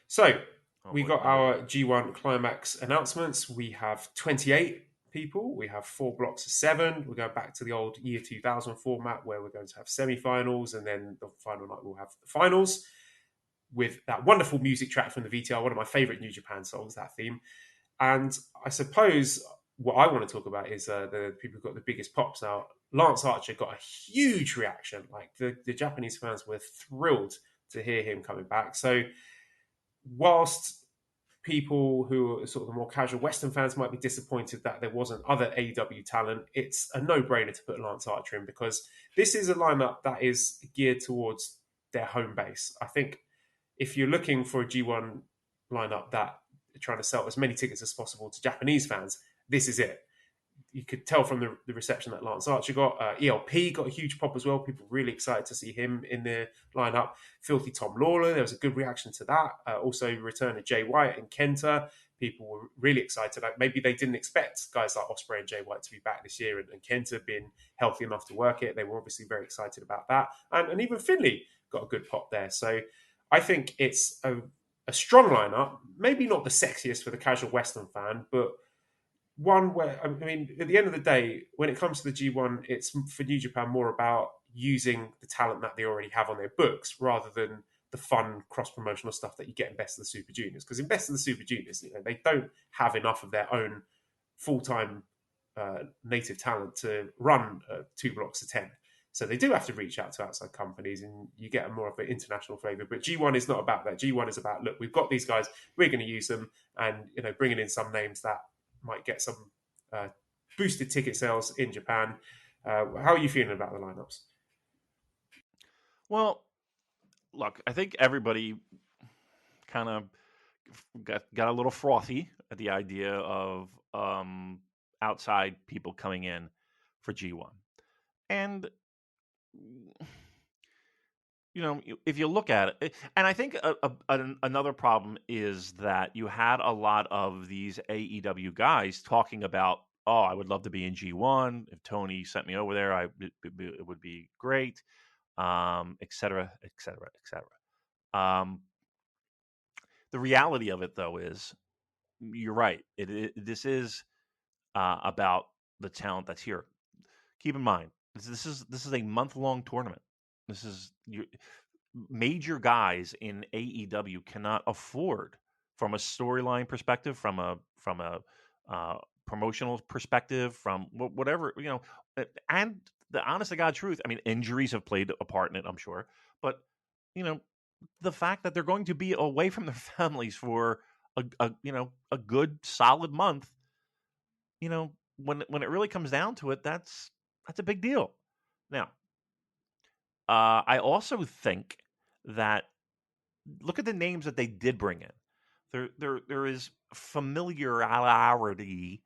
So Oh we boy, got I'm ready. our G1 Climax announcements. We have 28 people. We have 4 blocks of 7. We're going back to the old year 2000 format where we're going to have semi-finals, and then the final night we'll have the finals with that wonderful music track from the VTR, one of my favorite New Japan songs, that theme. And I suppose what I want to talk about is the people who got the biggest pops. Now, Lance Archer got a huge reaction. Like the Japanese fans were thrilled to hear him coming back. So whilst people who are sort of the more casual Western fans might be disappointed that there wasn't other AEW talent, it's a no-brainer to put Lance Archer in, because this is a lineup that is geared towards their home base. I think if you're looking for a G1 lineup that are trying to sell as many tickets as possible to Japanese fans, this is it. You could tell from the reception that Lance Archer got. ELP got a huge pop as well. People really excited to see him in the lineup. Filthy Tom Lawler, there was a good reaction to that. Also, return of Jay White and Kenta. People were really excited. Maybe they didn't expect guys like Ospreay and Jay White to be back this year, and Kenta being healthy enough to work it. They were obviously very excited about that. And even Finley got a good pop there. So I think it's a strong lineup. Maybe not the sexiest for the casual Western fan, but one where, I mean, at the end of the day, when it comes to the G1, it's for New Japan more about using the talent that they already have on their books rather than the fun cross-promotional stuff that you get in Best of the Super Juniors. Because in Best of the Super Juniors, they don't have enough of their own full-time native talent to run 2 blocks of 10. So they do have to reach out to outside companies, and you get a more of an international flavour. But G1 is not about that. G1 is about, look, we've got these guys, we're going to use them, and bringing in some names that might get some boosted ticket sales in Japan. How are you feeling about the lineups? Well, look, I think everybody kind of got a little frothy at the idea of outside people coming in for G1, and if you look at it, and I think another problem is that you had a lot of these AEW guys talking about, oh, I would love to be in G1. If Tony sent me over there, it would be great, et cetera, et cetera, et cetera. The reality of it, though, is you're right. This is about the talent that's here. Keep in mind, this is a month-long tournament. This is major guys in AEW cannot afford, from a storyline perspective, from a promotional perspective, from whatever, and the honest to God truth. I mean, injuries have played a part in it, I'm sure, but the fact that they're going to be away from their families for a good solid month, when it really comes down to it, that's a big deal. Now, I also think that, look at the names that they did bring in. There is familiarity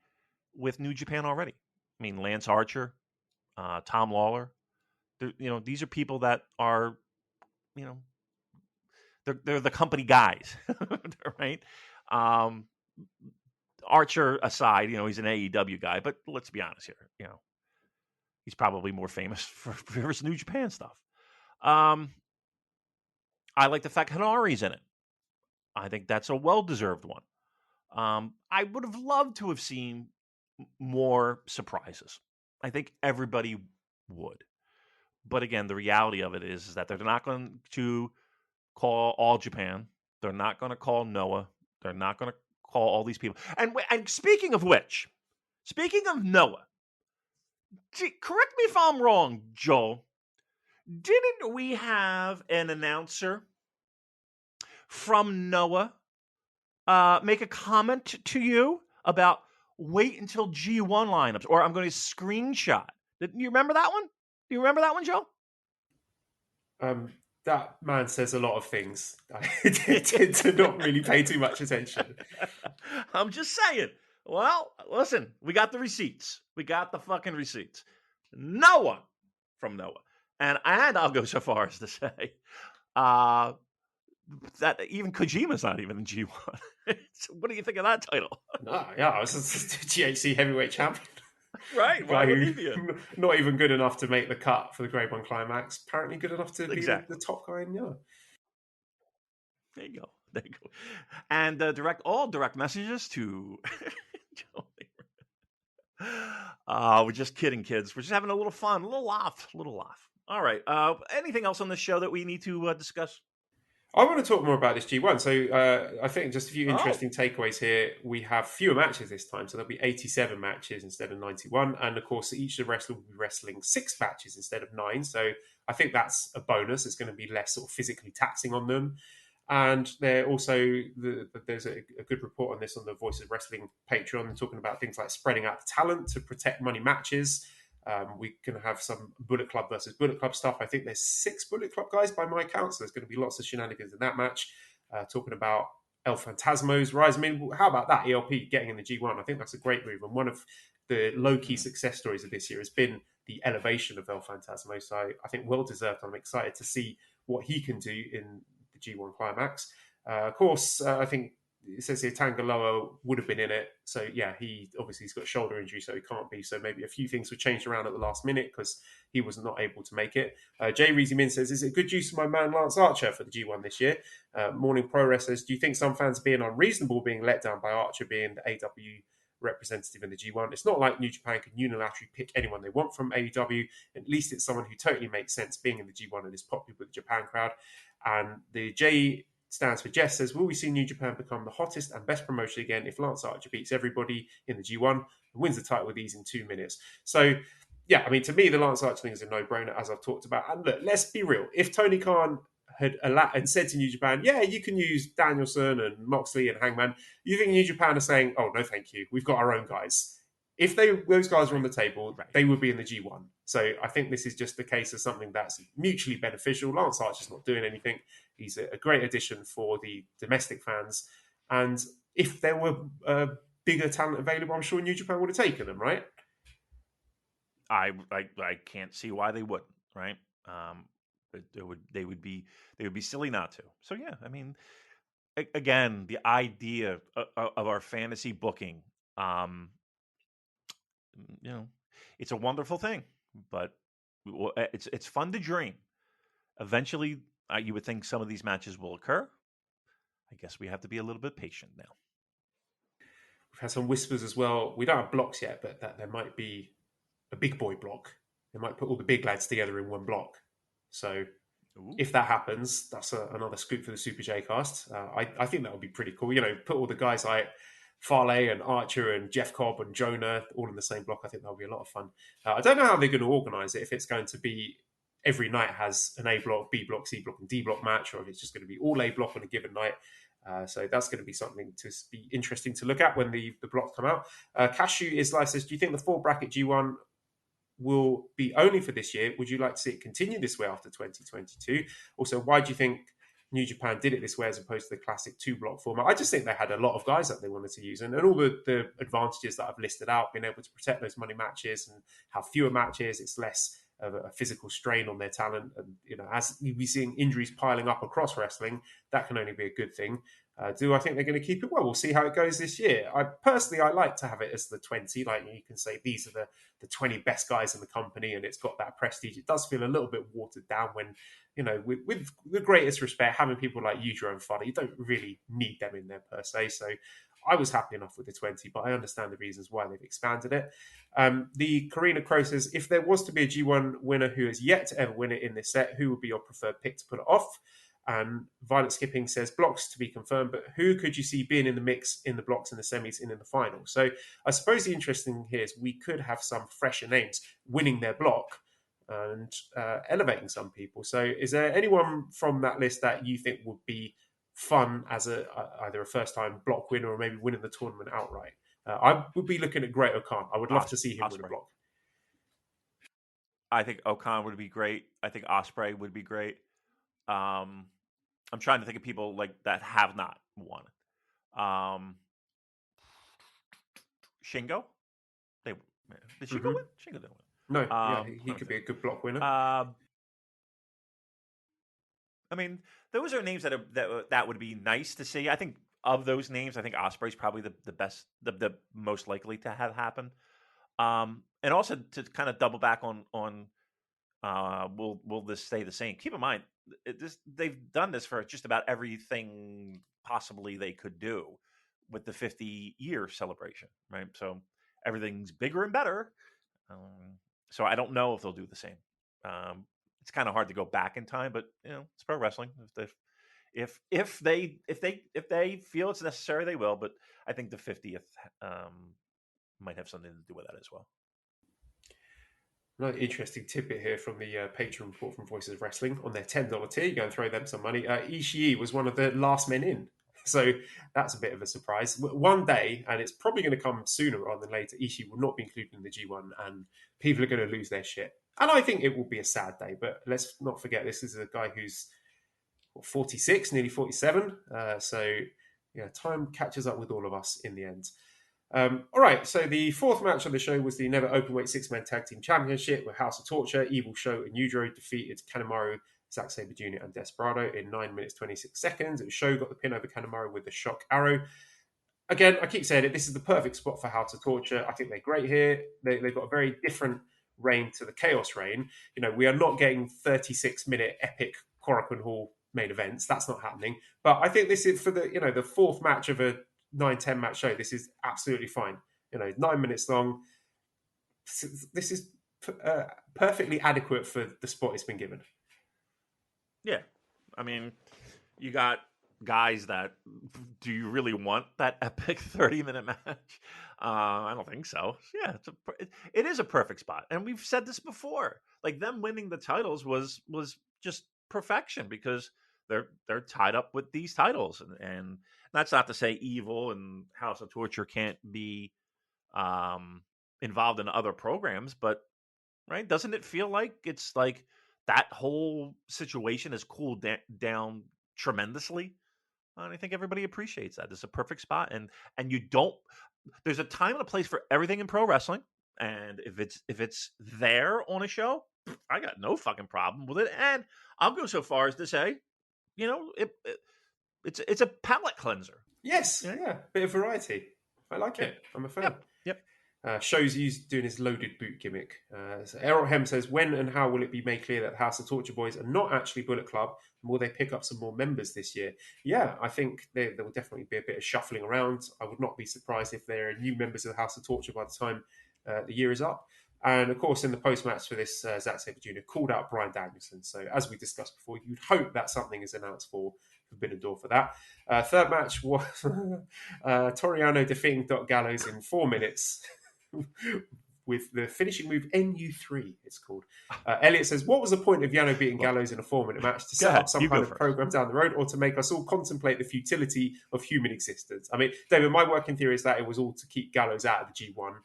with New Japan already. I mean, Lance Archer, Tom Lawler. These are people that are, they're the company guys, right? Archer aside, he's an AEW guy, but let's be honest here, he's probably more famous for his New Japan stuff. I like the fact Hanari's in it. I think that's a well-deserved one. I would have loved to have seen more surprises. I think everybody would. But again, the reality of it is that they're not going to call All Japan. They're not going to call Noah. They're not going to call all these people. And speaking of which, speaking of Noah, correct me if I'm wrong, Joel. Didn't we have an announcer from Noah make a comment to you about wait until G1 lineups, or I'm going to screenshot? Didn't you remember that one? Do you remember that one, Joe? That man says a lot of things. I tend to not really pay too much attention. I'm just saying. Well, listen, we got the receipts. We got the fucking receipts. Noah from Noah. And I'll go so far as to say that even Kojima's not even in G1. So what do you think of that title? No, yeah, I was a GHC heavyweight champion. Right, why would he be not even good enough to make the cut for the Grade 1 Climax. Apparently good enough to be the top guy in Noah. There you go. And direct messages to Joe. We're just kidding, kids. We're just having a little fun, a little laugh. All right. Anything else on this show that we need to discuss? I want to talk more about this G1. So I think just a few interesting takeaways here. We have fewer matches this time. So there'll be 87 matches instead of 91. And of course, each of the wrestlers will be wrestling 6 matches instead of 9. So I think that's a bonus. It's going to be less sort of physically taxing on them. And they're also, there's a good report on this on the Voices of Wrestling Patreon, talking about things like spreading out the talent to protect money matches. We're going to have some Bullet Club versus Bullet Club stuff. I think there's 6 Bullet Club guys by my count, so there's going to be lots of shenanigans in that match. Talking about El Fantasmo's rise. I mean, how about that? ELP getting in the G1. I think that's a great move. And one of the low-key success stories of this year has been the elevation of El Fantasmo. So I think well-deserved. I'm excited to see what he can do in the G1 Climax. Of course, I think it says here Tangaloa would have been in it. So yeah, he's got a shoulder injury, so he can't be. So maybe a few things were changed around at the last minute because he was not able to make it. Jay Reezy Min says, is it good use of my man Lance Archer for the G1 this year? Morning Pro says, do you think some fans are being unreasonable being let down by Archer being the AW representative in the G1? It's not like New Japan can unilaterally pick anyone they want from AEW. At least it's someone who totally makes sense being in the G1 and is popular with the Japan crowd. And the J stands for Jess says, will we see New Japan become the hottest and best promotion again if Lance Archer beats everybody in the G1 and wins the title with ease in 2 minutes? So, yeah, I mean, to me, the Lance Archer thing is a no-brainer, as I've talked about. And look, let's be real. If Tony Khan had said to New Japan, yeah, you can use Danielson and Moxley and Hangman, you think New Japan are saying, oh, no, thank you. We've got our own guys. If those guys are on the table, they would be in the G1. So I think this is just the case of something that's mutually beneficial. Lance Archer's not doing anything. He's a great addition for the domestic fans. And if there were bigger talent available, I'm sure New Japan would have taken them, right? I can't see why they wouldn't, right? They would be silly not to. So yeah, I mean, again, the idea of our fantasy booking, it's a wonderful thing, but it's fun to dream. Eventually, you would think some of these matches will occur. I guess we have to be a little bit patient now. We've had some whispers as well. We don't have blocks yet, but that there might be a big boy block. They might put all the big lads together in one block. So if that happens, that's another scoop for the Super J cast. I think that would be pretty cool. Put all the guys like Farley and Archer and Jeff Cobb and Jonah all in the same block. I think that'll be a lot of fun. I don't know how they're going to organise it, if it's going to be every night has an A block, B block, C block and D block match, or if it's just going to be all A block on a given night. So that's going to be something to be interesting to look at when the blocks come out. Cashew is live says, do you think the 4-bracket G1 will be only for this year? Would you like to see it continue this way after 2022? Also, why do you think New Japan did it this way as opposed to the classic 2-block format? I just think they had a lot of guys that they wanted to use, and all the advantages that I've listed out, being able to protect those money matches and have fewer matches, it's less a physical strain on their talent. And, as we're seeing injuries piling up across wrestling, that can only be a good thing. Do I think they're going to keep it? Well, we'll see how it goes this year. I like to have it as the 20. Like, you can say these are the 20 best guys in the company, and it's got that prestige. It does feel a little bit watered down when, with the greatest respect, having people like Yujiro and Fodder, you don't really need them in there per se. So I was happy enough with the 20, but I understand the reasons why they've expanded it. The Karina Crow says, if there was to be a G1 winner who has yet to ever win it in this set, who would be your preferred pick to put it off? Violet Skipping says, blocks to be confirmed, but who could you see being in the mix in the blocks, in the semis, and in the final? So I suppose the interesting thing here is we could have some fresher names winning their block and elevating some people. So is there anyone from that list that you think would be fun as either a first-time block winner or maybe winning the tournament outright? I would be looking at Great Okan. I would love to see him win a block. I think Okan would be great. I think Ospreay would be great. I'm trying to think of people like that have not won. Shingo? Did Shingo win? Shingo didn't win. No, he could be a good block winner. I mean, those are names that would be nice to see. I think of those names, I think Ospreay's probably the best, the most likely to have happen. And also to kind of double back on will this stay the same? Keep in mind, they've done this for just about everything possibly they could do with the 50-year celebration, right? So everything's bigger and better. So I don't know if they'll do the same. It's kind of hard to go back in time, but it's pro wrestling. If they feel it's necessary, they will. But I think the 50th might have something to do with that as well. Another interesting tidbit here from the Patreon report from Voices of Wrestling. On their $10 tier, you go and throw them some money. Ishii was one of the last men in. So that's a bit of a surprise. One day, and it's probably going to come sooner rather than later, Ishii will not be included in the G1 and people are going to lose their shit. And I think it will be a sad day, but let's not forget this is a guy who's 46, nearly 47. So time catches up with all of us in the end. All right, so the fourth match of the show was the Never Openweight Six-Man Tag Team Championship, where House of Torture, Evil Show, and Yujiro defeated Kanemaru, Zack Sabre Jr., and Desperado in 9 minutes 26 seconds. And Show got the pin over Kanemaru with the shock arrow. Again, I keep saying it, this is the perfect spot for House of Torture. I think they're great here. They've got a very different reign to the Chaos reign. We are not getting 36-minute epic Korakuen Hall main events. That's not happening. But I think this is for the fourth match of a 9-10 match show. This is absolutely fine. 9 minutes long. This is perfectly adequate for the spot it's been given. Yeah, I mean, you got guys that. Do you really want that epic 30-minute match? I don't think so. Yeah, it is a perfect spot, and we've said this before. Like, them winning the titles was just perfection because they're tied up with these titles, and that's not to say Evil and House of Torture can't be involved in other programs, but right, doesn't it feel like it's like that whole situation has cooled down tremendously? And I think everybody appreciates that. It's a perfect spot, and you don't. There's a time and a place for everything in pro wrestling, and if it's there on a show, I got no fucking problem with it. And I'll go so far as to say, it's a palate cleanser. Yes, yeah, bit of variety. I like it. I'm a fan. Yep. Shows he's doing his loaded boot gimmick. So Errol Hem says, when and how will it be made clear that House of Torture Boys are not actually Bullet Club? And will they pick up some more members this year? Yeah, I think there will definitely be a bit of shuffling around. I would not be surprised if there are new members of the House of Torture by the time the year is up. And of course, in the post-match for this, Zack Sabre Jr. called out Bryan Danielson. So as we discussed before, you'd hope that something is announced for Forbidden Door for that. Third match was Toriano defeating Doc Gallows in 4 minutes with the finishing move NU3, it's called. Elliot says, what was the point of Yano beating Gallows in a 4-minute match? To set up some kind of program down the road, or to make us all contemplate the futility of human existence? I mean, David, my working theory is that it was all to keep Gallows out of the G1.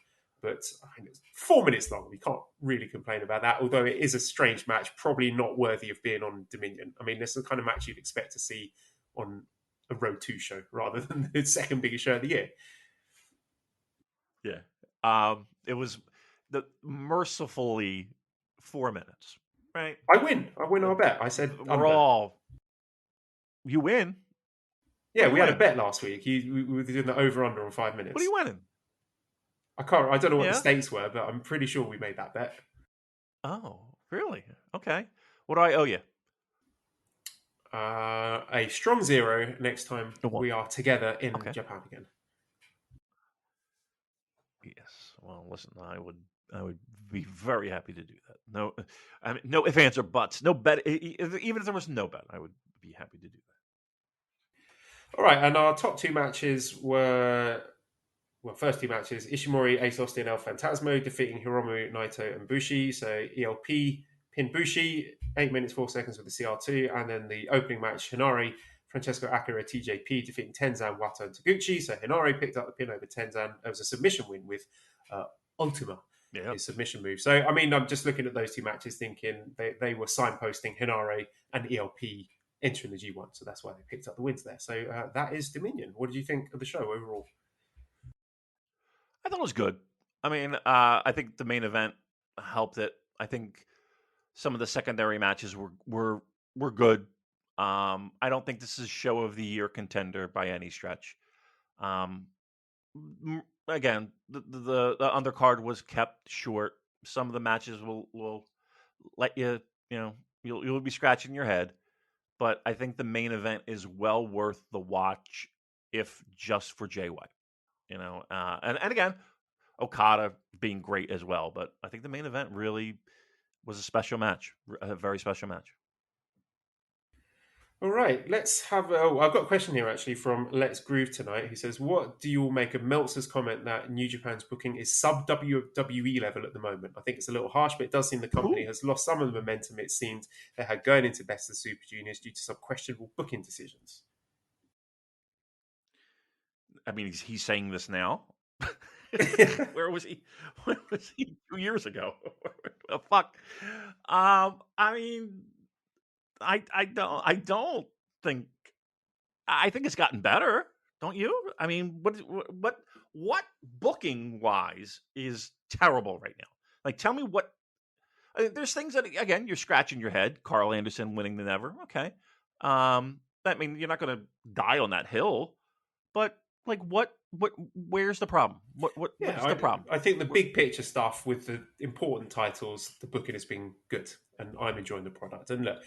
But I mean, it's 4 minutes long. We can't really complain about that, although it is a strange match, probably not worthy of being on Dominion. I mean, this is the kind of match you'd expect to see on a Road 2 show rather than the second biggest show of the year. Yeah. It was mercifully 4 minutes, right? I win our bet. I said under. You win. Yeah, you we had a win? bet last week. We were doing the over/under on 5 minutes. What are you winning? I don't know what the Yeah? stakes were, but I'm pretty sure we made that bet. Oh, really? Okay. What do I owe you? A strong 0 next time A 1. we are together in Okay. Japan again. Yes. Well, listen, I would be very happy to do that. No, I mean, no ifs, ands, or buts. No bet. Even if there was no bet, I would be happy to do that. All right, and our top 2 matches were, first 2 matches, Ishimori, Ace Austin, El Phantasmo defeating Hiromu, Naito, and Bushi. So ELP pinned Bushi, 8 minutes, 4 seconds with the CR2. And then the opening match, Hinari, Francesco Akira, TJP defeating Tenzan, Wato, and Taguchi. So Hinari picked up the pin over Tenzan. It was a submission win with Ultima, his submission move. So, I mean, I'm just looking at those 2 matches thinking they were signposting Hinari and ELP entering the G1. So that's why they picked up the wins there. So that is Dominion. What did you think of the show overall? I thought it was good. I mean, I think the main event helped it. I think some of the secondary matches were good. I don't think this is show of the year contender by any stretch. Again, the undercard was kept short. Some of the matches will let you'll be scratching your head, but I think the main event is well worth the watch, if just for Jay White. And again, Okada being great as well, but I think the main event really was a special match, a very special match. All right, let's have. I've got a question here actually from Let's Groove Tonight, who says, "What do you all make of Meltzer's comment that New Japan's booking is sub WWE level at the moment? I think it's a little harsh, but it does seem the company has lost some of the momentum it seemed they had going into Best of Super Juniors due to some questionable booking decisions." I mean, he's saying this now. Where was he? Where was he 2 years ago? Well, fuck. I mean, I don't think. I think it's gotten better. Don't you? I mean, what booking wise is terrible right now? Like, tell me what. There's things that, again, you're scratching your head. Carl Anderson winning the Never. Okay. I mean, you're not going to die on that hill, but like, where's the problem? What's the problem? I think the big picture stuff with the important titles, the booking has been good, and I'm enjoying the product. And look,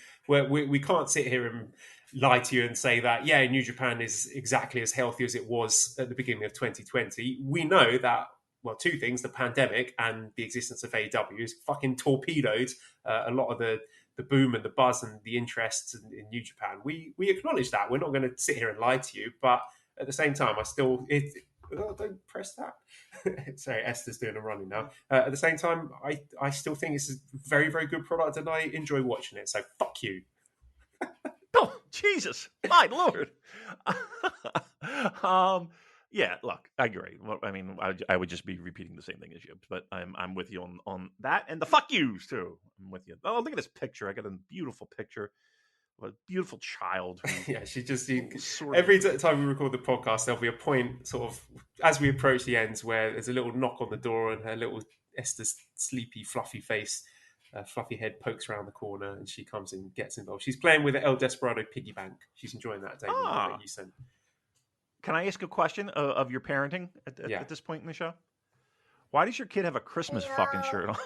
we can't sit here and lie to you and say that, yeah, New Japan is exactly as healthy as it was at the beginning of 2020. We know that, well, 2 things, the pandemic and the existence of AEW has fucking torpedoed a lot of the boom and the buzz and the interest in New Japan. We acknowledge that. We're not going to sit here and lie to you, but at the same time, don't press that. Sorry, Esther's doing a running now. At the same time, I still think it's a very, very good product, and I enjoy watching it. So fuck you. Oh, Jesus, my Lord. Yeah, look, I agree. Well, I mean, I would just be repeating the same thing as you, but I'm with you on that, and the fuck yous too. I'm with you. Oh, look at this picture. I got a beautiful picture of a beautiful child. Yeah, she just every time we record the podcast, there'll be a point sort of as we approach the ends where there's a little knock on the door, and her little Esther's sleepy, fluffy face, fluffy head pokes around the corner, and she comes and gets involved. She's playing with the El Desperado piggy bank. She's enjoying that, Damon, that you sent. Can I ask a question of your parenting at this point in the show? Why does your kid have a Christmas fucking shirt on?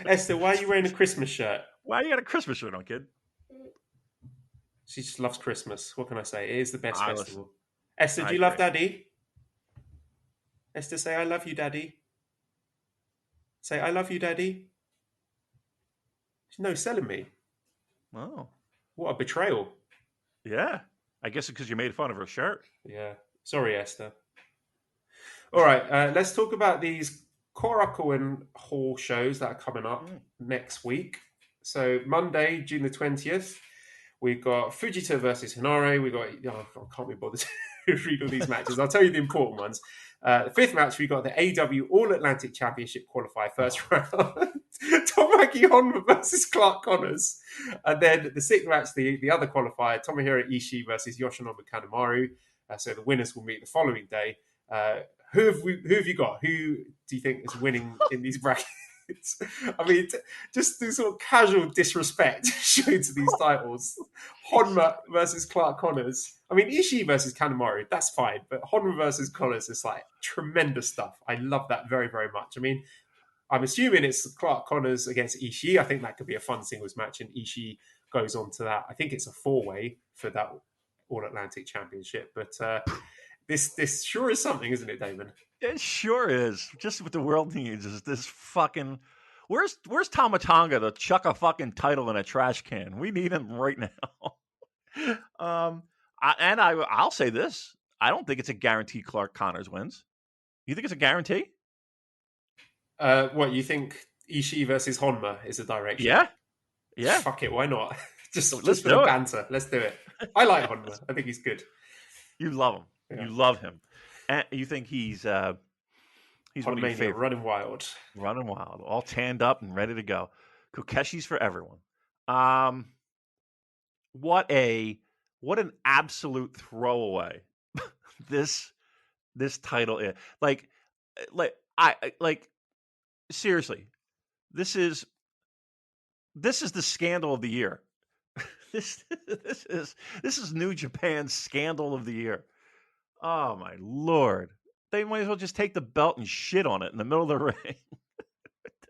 Esther, why are you wearing a Christmas shirt? Why you got a Christmas shirt on, kid? She just loves Christmas. What can I say? It is the best festival. Listen, Esther, do you love Daddy? Esther, say, I love you, Daddy. Say, I love you, Daddy. She's no selling me. Oh. What a betrayal. Yeah. I guess it's because you made fun of her shirt. Yeah. Sorry, Esther. All right. Let's talk about these Korakuen Hall shows that are coming up next week. So Monday, June the 20th, we've got Fujita versus Hinare. I can't be bothered to read all these matches. I'll tell you the important ones. The 5th match, we got the AW All-Atlantic Championship qualifier first round. Tomoaki Honma versus Clark Connors. And then the 6th match, the other qualifier, Tomohiro Ishii versus Yoshinobu Kanemaru. So the winners will meet the following day. Who have you got? Who do you think is winning in these brackets? I mean, just the sort of casual disrespect shown to these titles. Honma versus Clark Connors. I mean, Ishii versus Kanemaru, that's fine. But Honma versus Connors is like tremendous stuff. I love that very, very much. I mean, I'm assuming it's Clark Connors against Ishii. I think that could be a fun singles match, and Ishii goes on to that. I think it's a 4-way for that All Atlantic Championship. But this sure is something, isn't it, Damon? It sure is. Just what the world needs is this fucking. Where's Tamatanga to chuck a fucking title in a trash can? We need him right now. I'll say this: I don't think it's a guarantee Clark Connors wins. You think it's a guarantee? What you think? Ishii versus Honma is a direction. Yeah. Fuck it, why not? just Let's for do the it. banter. Let's do it. I like Honma. I think he's good. You love him. Yeah. You love him. And you think he's one of your favorites. Running wild. Running wild. All tanned up and ready to go. Kokeshi's for everyone. What an absolute throwaway this title is. Like seriously, this is the scandal of the year. This is New Japan's scandal of the year. Oh my Lord. They might as well just take the belt and shit on it in the middle of the ring.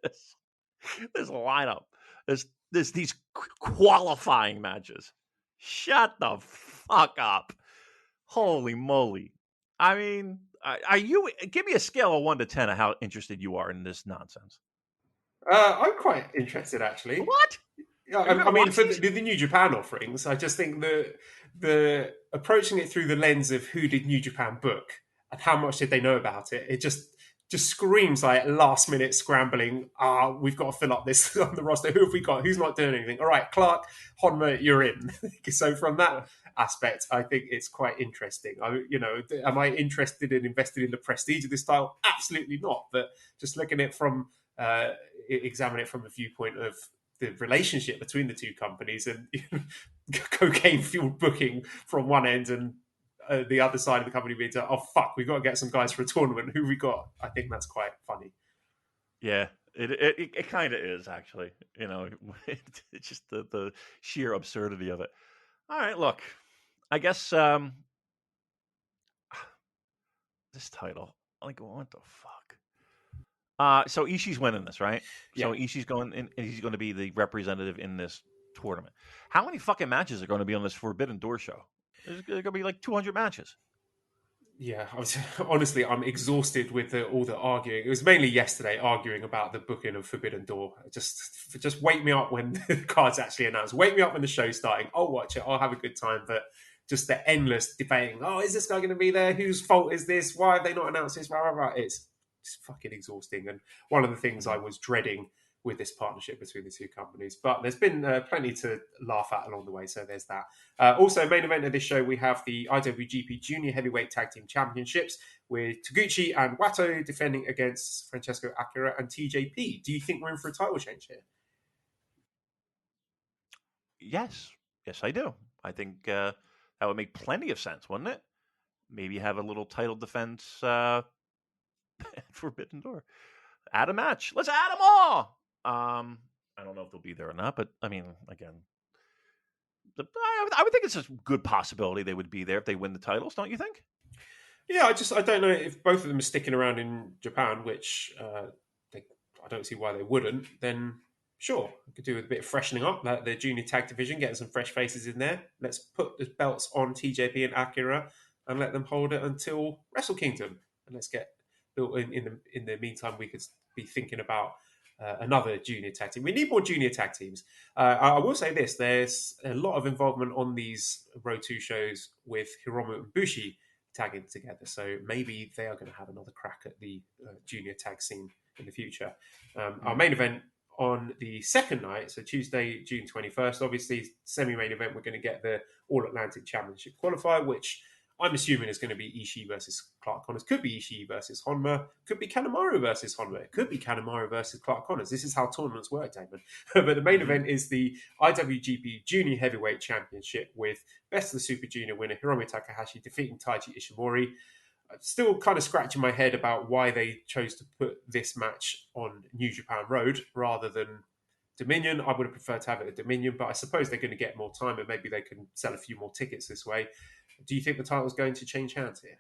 this lineup. There's these qualifying matches. Shut the fuck up. Holy moly. I mean, give me a scale of 1 to 10 of how interested you are in this nonsense. I'm quite interested, actually. What? I mean, for the New Japan offerings, I just think the approaching it through the lens of who did New Japan book and how much did they know about it, it just screams like last minute scrambling. We've got to fill up this on the roster. Who have we got? Who's not doing anything? All right, Clark, Honma, you're in. So from that aspect, I think it's quite interesting. Am I interested and invested in the prestige of this style? Absolutely not. But just looking at it from examine it from the viewpoint of the relationship between the two companies and cocaine fueled booking from one end and the other side of the company being oh fuck, we've got to get some guys for a tournament. Who we got? I think that's quite funny. Yeah, it kind of is actually. It's just the sheer absurdity of it. All right, look, I guess this title, like, what the fuck? So Ishii's winning this, right? Yeah. So Ishii's going in, and he's going to be the representative in this tournament. How many fucking matches are going to be on this Forbidden Door show? There's going to be like 200 matches. Yeah, honestly, I'm exhausted with all the arguing. It was mainly yesterday arguing about the booking of Forbidden Door. Just wake me up when the card's actually announced. Wake me up when the show's starting. I'll watch it. I'll have a good time. But just the endless debating. Oh, is this guy going to be there? Whose fault is this? Why have they not announced this? Blah, blah, blah. It's fucking exhausting. And one of the things I was dreading with this partnership between the two companies. But there's been plenty to laugh at along the way, so there's that. Also, main event of this show, we have the IWGP Junior Heavyweight Tag Team Championships with Taguchi and Wato defending against Francesco Akira and TJP. Do you think we're in for a title change here? Yes, I do. I think that would make plenty of sense, wouldn't it? Maybe have a little title defense at Forbidden Door. Add a match. Let's add them all. I don't know if they'll be there or not, but I mean, again, I would think it's a good possibility they would be there if they win the titles. Don't you think? Yeah, I don't know if both of them are sticking around in Japan, which I don't see why they wouldn't. Then sure, we could do with a bit of freshening up. The junior tag division, getting some fresh faces in there. Let's put the belts on TJP and Akira and let them hold it until Wrestle Kingdom, and let's get built in the meantime. We could be thinking about another junior tag team. We need more junior tag teams. I will say this: there's a lot of involvement on these Road 2 shows with Hiromu and Bushi tagging together. So maybe they are going to have another crack at the junior tag scene in the future. Our main event on the second night, so Tuesday, June 21st, obviously semi-main event, we're going to get the All-Atlantic Championship qualifier, which I'm assuming is going to be Ishii versus Clark Connors. Could be Ishii versus Honma. Could be Kanemaru versus Honma. It could be Kanemaru versus Clark Connors. This is how tournaments work, Damon. But the main event is the IWGP Junior Heavyweight Championship with Best of the Super Junior winner Hiromu Takahashi defeating Taiji Ishimori. still kind of scratching my head about why they chose to put this match on New Japan Road rather than Dominion. I would have preferred to have it at Dominion, but I suppose they're going to get more time and maybe they can sell a few more tickets this way. Do you think the title's going to change hands here?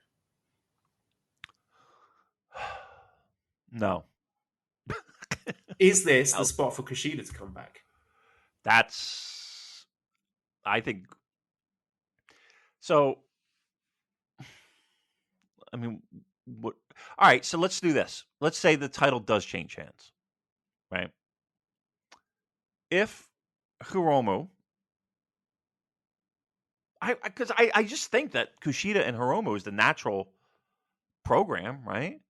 No. Is this the spot for Kushida to come back? I think. So, I mean, what? All right, so let's do this. Let's say the title does change hands, right? If Hiromu, because I just think that Kushida and Hiromu is the natural program, right?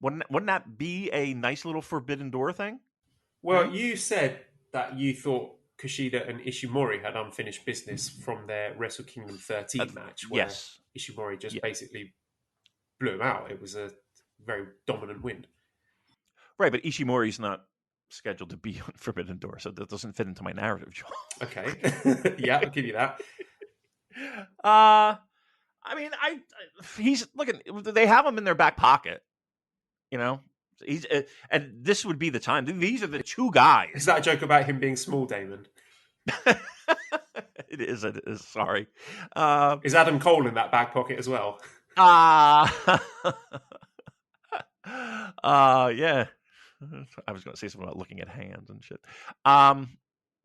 Wouldn't that be a nice little Forbidden Door thing? Well, right? you said that you thought Kushida and Ishimori had unfinished business from their Wrestle Kingdom 13 match, where yes. Ishimori just basically blew him out. It was a very dominant win. Right, but Ishimori's not scheduled to be on Forbidden Door, so that doesn't fit into my narrative, Joel. Okay. Yeah, I'll give you that. I mean, he's looking. They have him in their back pocket, you know. He's and this would be the time. These are the two guys. Is that a joke about him being small, Damon? It is. Sorry. Is Adam Cole in that back pocket as well? Yeah. I was going to say something about looking at hands and shit.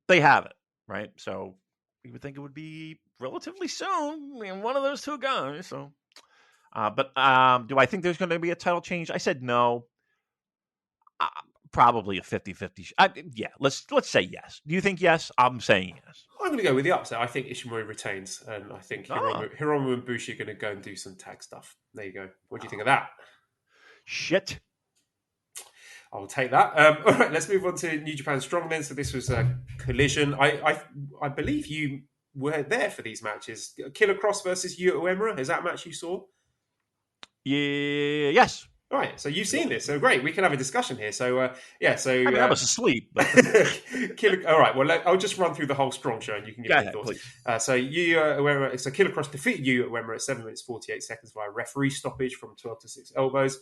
They have it, right? So you would think it would be relatively soon. I mean, one of those two guys. So, but do I think there's going to be a title change? I said no. Probably a 50-50. Yeah, let's say yes. Do you think yes? I'm saying yes. I'm going to go with the upset. I think Ishimori retains, and I think Hiromu and Bushi are going to go and do some tag stuff. There you go. What do you think of that? Shit. I'll take that. All right, let's move on to New Japan Strong then. So this was a Collision. I believe you were there for these matches. Killer Cross versus Yuta Uemura. Is that a match you saw? Yeah. Yes. All right, so you've seen this, so great. We can have a discussion here. So, I was asleep. But... all right, well, I'll just run through the whole Strong show and you can give your thoughts. So Killer Cross defeated Yuta Uemura at 7 minutes 48 seconds via referee stoppage from 12 to 6 elbows.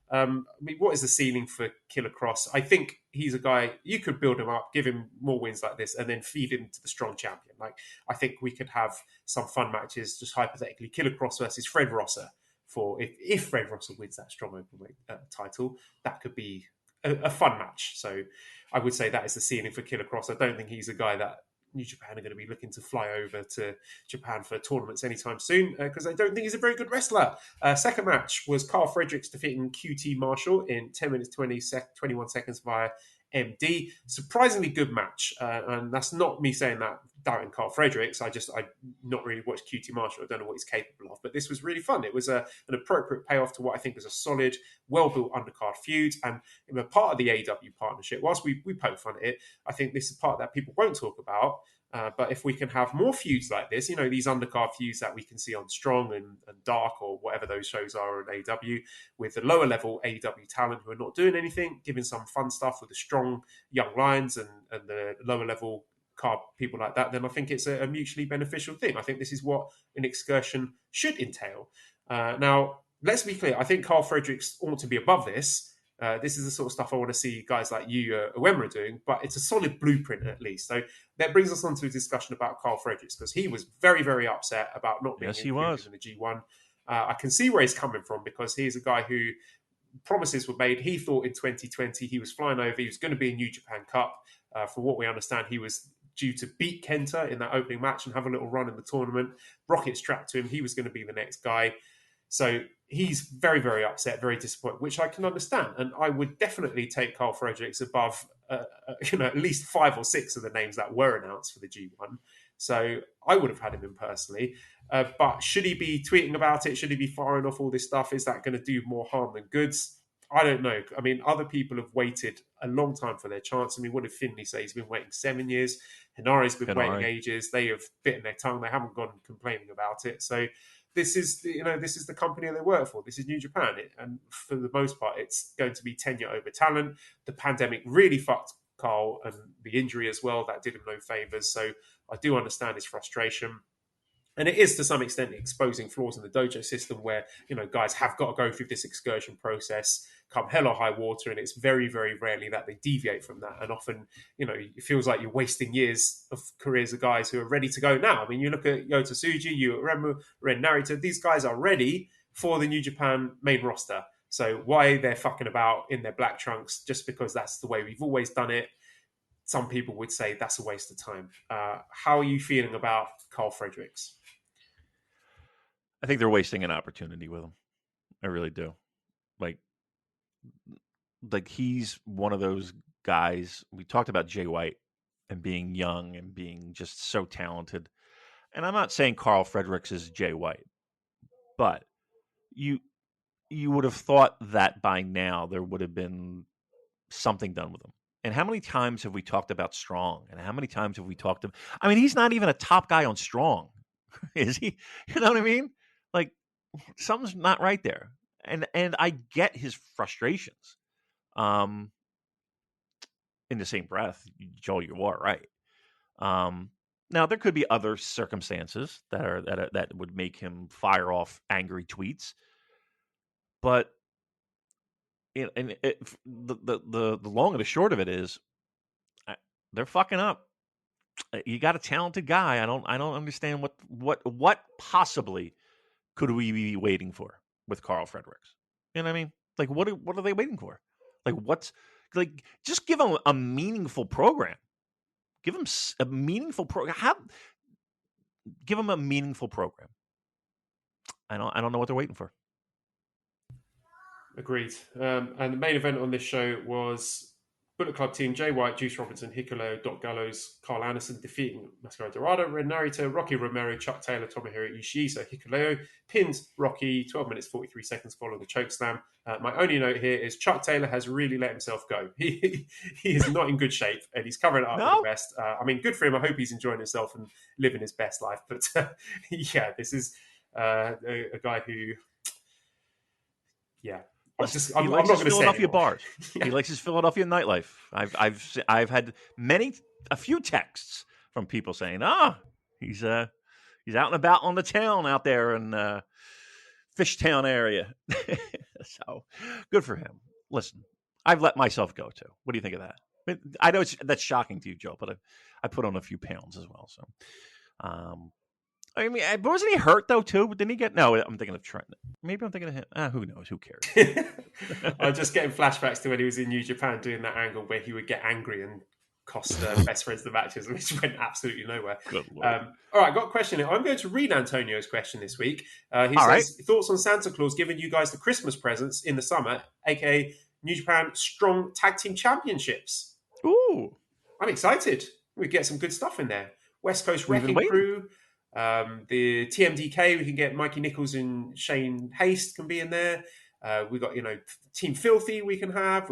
I mean, what is the ceiling for Killer Cross? I think he's a guy, you could build him up, give him more wins like this, and then feed him to the Strong champion. Like, I think we could have some fun matches, just hypothetically, Killer Cross versus Fred Rosser. For if Fred Russell wins that strong openweight title, that could be a fun match. So I would say that is the ceiling for Killer Cross. I don't think he's a guy that New Japan are going to be looking to fly over to Japan for tournaments anytime soon because I don't think he's a very good wrestler. Second match was Carl Fredericks defeating QT Marshall in 10 minutes 21 seconds via MD. Surprisingly good match. And that's not me saying that doubting Carl Fredericks. I not really watched QT Marshall. I don't know what he's capable of. But this was really fun. It was an appropriate payoff to what I think was a solid, well-built undercard feud. And in a part of the AEW partnership, whilst we poke fun at it, I think this is part that people won't talk about. But if we can have more feuds like this, these undercard feuds that we can see on Strong and Dark or whatever those shows are on AEW, with the lower level AEW talent who are not doing anything, giving some fun stuff with the strong young lions and the lower level card people like that, then I think it's a mutually beneficial thing. I think this is what an excursion should entail. Now, let's be clear. I think Carl Fredericks ought to be above this. This is the sort of stuff I want to see guys like you, Uemura, doing, but it's a solid blueprint at least. So that brings us on to a discussion about Carl Fredericks because he was very, very upset about not being included in the G1. I can see where he's coming from because he's a guy who promises were made. He thought in 2020 he was flying over. He was going to be in New Japan Cup. From what we understand, he was due to beat Kenta in that opening match and have a little run in the tournament. Rocket strapped to him. He was going to be the next guy. So he's very, very upset, very disappointed, which I can understand. And I would definitely take Carl Fredericks above, at least 5 or 6 of the names that were announced for the G1. So I would have had him in personally. But should he be tweeting about it? Should he be firing off all this stuff? Is that going to do more harm than goods? I don't know. I mean, other people have waited a long time for their chance. I mean, what did Finlay say? He's been waiting 7 years. Hinari's been waiting ages. They have bitten their tongue. They haven't gone complaining about it. So this is the company they work for. This is New Japan. And for the most part, it's going to be tenure over talent. The pandemic really fucked Carl and the injury as well. That did him no favours. So I do understand his frustration. And it is to some extent exposing flaws in the dojo system where, guys have got to go through this excursion process, come hell or high water, and it's very, very rarely that they deviate from that. And often, it feels like you're wasting years of careers of guys who are ready to go now. I mean, you look at Yota Tsuji, you remember Ren Narita, these guys are ready for the New Japan main roster. So why they're fucking about in their black trunks just because that's the way we've always done it? Some people would say that's a waste of time. How are you feeling about Carl Fredericks? I think they're wasting an opportunity with him. I really do. Like he's one of those guys. We talked about Jay White and being young and being just so talented. And I'm not saying Carl Fredericks is Jay White, but you would have thought that by now there would have been something done with him. And how many times have we talked about Strong? And how many times have we talked to him? I mean, he's not even a top guy on Strong, is he? You know what I mean? Like, something's not right there. And I get his frustrations. In the same breath, Joel, you are right. Now there could be other circumstances that would make him fire off angry tweets, but the long and the short of it is, they're fucking up. You got a talented guy. I don't understand what possibly could we be waiting for with Carl Fredericks. You know what I mean? Like, what are they waiting for? Like, just give him a meaningful program. Give him a meaningful program. Give him a meaningful program. I don't know what they're waiting for. Agreed. And the main event on this show was Bullet Club team Jay White, Juice Robinson, Hikuleo, Doc Gallows, Carl Anderson defeating Mascara Dorado, Ren Narita, Rocky Romero, Chuck Taylor, Tomohiro Ishii. So Hikuleo pins Rocky 12 minutes 43 seconds following the choke slam. My only note here is Chuck Taylor has really let himself go. He is not in good shape, and he's covering it up with the best. I mean, good for him. I hope he's enjoying himself and living his best life. But yeah, this is a guy who, yeah. I'm not going to say Philadelphia bars. Yeah. He likes his Philadelphia nightlife. I've had a few texts from people saying, he's out and about on the town out there in Fishtown area. So good for him. Listen, I've let myself go too. What do you think of that? I know that's shocking to you, Joe, but I put on a few pounds as well. So, I mean, wasn't he hurt though too? Didn't he get? No, I'm thinking of Trent. Maybe I'm thinking of him. Who knows? Who cares? I'm just getting flashbacks to when he was in New Japan doing that angle where he would get angry and cost best friends the matches, which went absolutely nowhere. All right, got a question here. I'm going to read Antonio's question this week. He says, thoughts on Santa Claus giving you guys the Christmas presents in the summer, aka New Japan Strong Tag Team Championships? Ooh. I'm excited. We get some good stuff in there. West Coast Wrecking Crew. The TMDK, we can get Mikey Nichols and Shane Haste can be in there. We got, Team Filthy we can have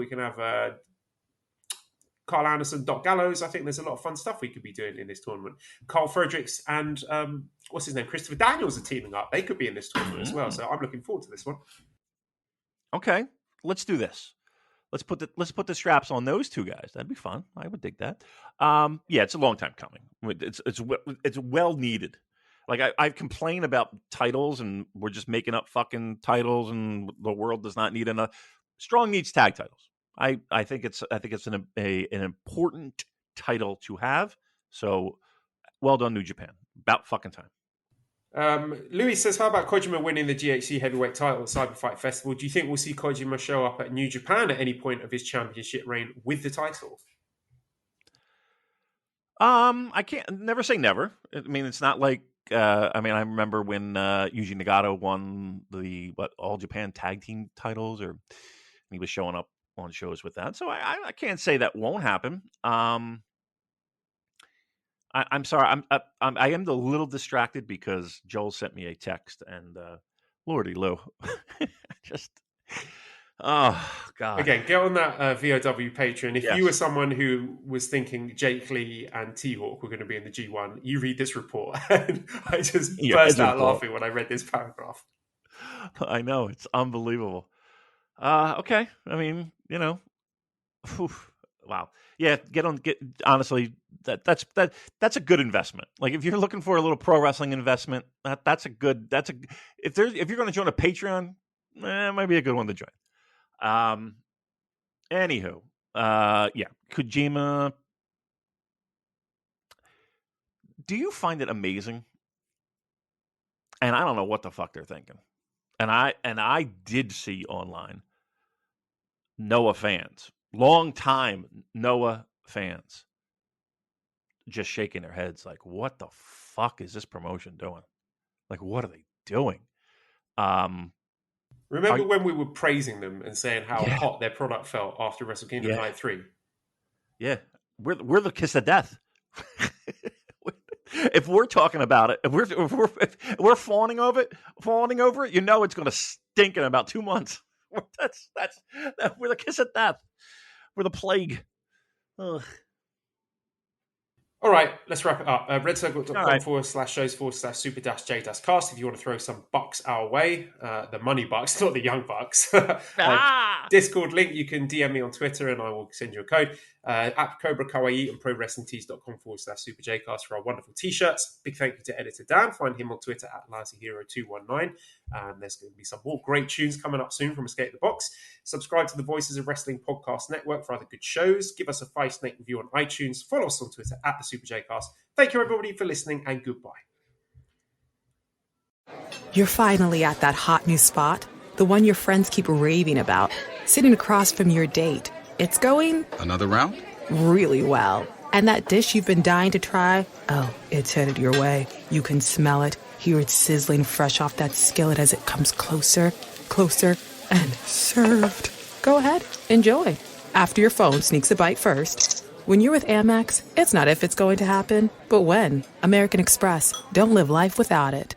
Carl Anderson, Doc Gallows. I think there's a lot of fun stuff we could be doing in this tournament. Carl Fredericks and what's his name? Christopher Daniels are teaming up. They could be in this tournament as well. So I'm looking forward to this one. Okay, let's do this. Let's put the straps on those two guys. That'd be fun. I would dig that. Yeah, it's a long time coming. It's well needed. Like I've complained about titles, and we're just making up fucking titles, and the world does not need enough. Strong needs tag titles. I think it's an important title to have. So well done, New Japan. About fucking time. Louis says, how about Kojima winning the GHC heavyweight title at Cyber Fight Festival? Do you think we'll see Kojima show up at New Japan at any point of his championship reign with the title? I can't never say never. I mean, it's not like I remember when Yuji Nagata won the All Japan Tag Team titles, or he was showing up on shows with that. So I can't say that won't happen. I'm sorry. I am a little distracted because Joel sent me a text, and Lordy Lou, just oh god. Again, get on that VOW Patreon. If you were someone who was thinking Jake Lee and T-Hawk were going to be in the G1, you read this report. And I just burst out laughing when I read this paragraph. I know, it's unbelievable. Okay, I mean, Wow. Yeah, honestly, that's a good investment. Like if you're looking for a little pro wrestling investment, if you're going to join a Patreon, it might be a good one to join. Anywho, yeah, Kojima. Do you find it amazing? And I don't know what the fuck they're thinking. And I did see online Noah fans, long time Noah fans, just shaking their heads like, what the fuck is this promotion doing? Like, what are they doing? Remember when we were praising them and saying how Yeah. hot their product felt after Wrestle Kingdom Yeah. Night 3? Yeah, we're the kiss of death. If we're talking about it, if we're fawning over it, you know it's going to stink in about 2 months. We're the kiss of death. We're the plague. Ugh. All right, let's wrap it up. Redcircle.com All right. /shows/super-super-cast if you want to throw some bucks our way. The money bucks, not the young bucks. Discord link, you can DM me on Twitter and I will send you a code. At Cobra Kawaii and ProWrestlingTees.com /SuperJcast for our wonderful t-shirts. Big thank you to editor Dan. Find him on Twitter at LazzyHero219. There's going to be some more great tunes coming up soon from Escape the Box. Subscribe to the Voices of Wrestling Podcast Network for other good shows. Give us a 5-snake review on iTunes. Follow us on Twitter at the SuperJcast. Thank you everybody for listening and goodbye. You're finally at that hot new spot, the one your friends keep raving about, sitting across from your date. It's going... Another round? Really well. And that dish you've been dying to try? Oh, it's headed your way. You can smell it, hear it sizzling fresh off that skillet as it comes closer, and served. Go ahead, enjoy. After your phone sneaks a bite first. When you're with Amex, it's not if it's going to happen, but when. American Express. Don't live life without it.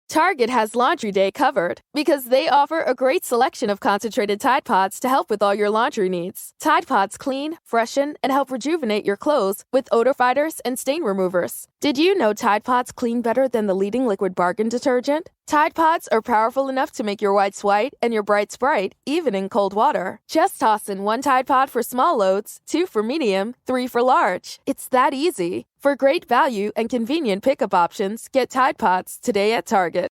Target has Laundry Day covered because they offer a great selection of concentrated Tide Pods to help with all your laundry needs. Tide Pods clean, freshen, and help rejuvenate your clothes with odor fighters and stain removers. Did you know Tide Pods clean better than the leading liquid bargain detergent? Tide Pods are powerful enough to make your whites white and your brights bright, even in cold water. Just toss in 1 Tide Pod for small loads, 2 for medium, 3 for large. It's that easy. For great value and convenient pickup options, get Tide Pods today at Target.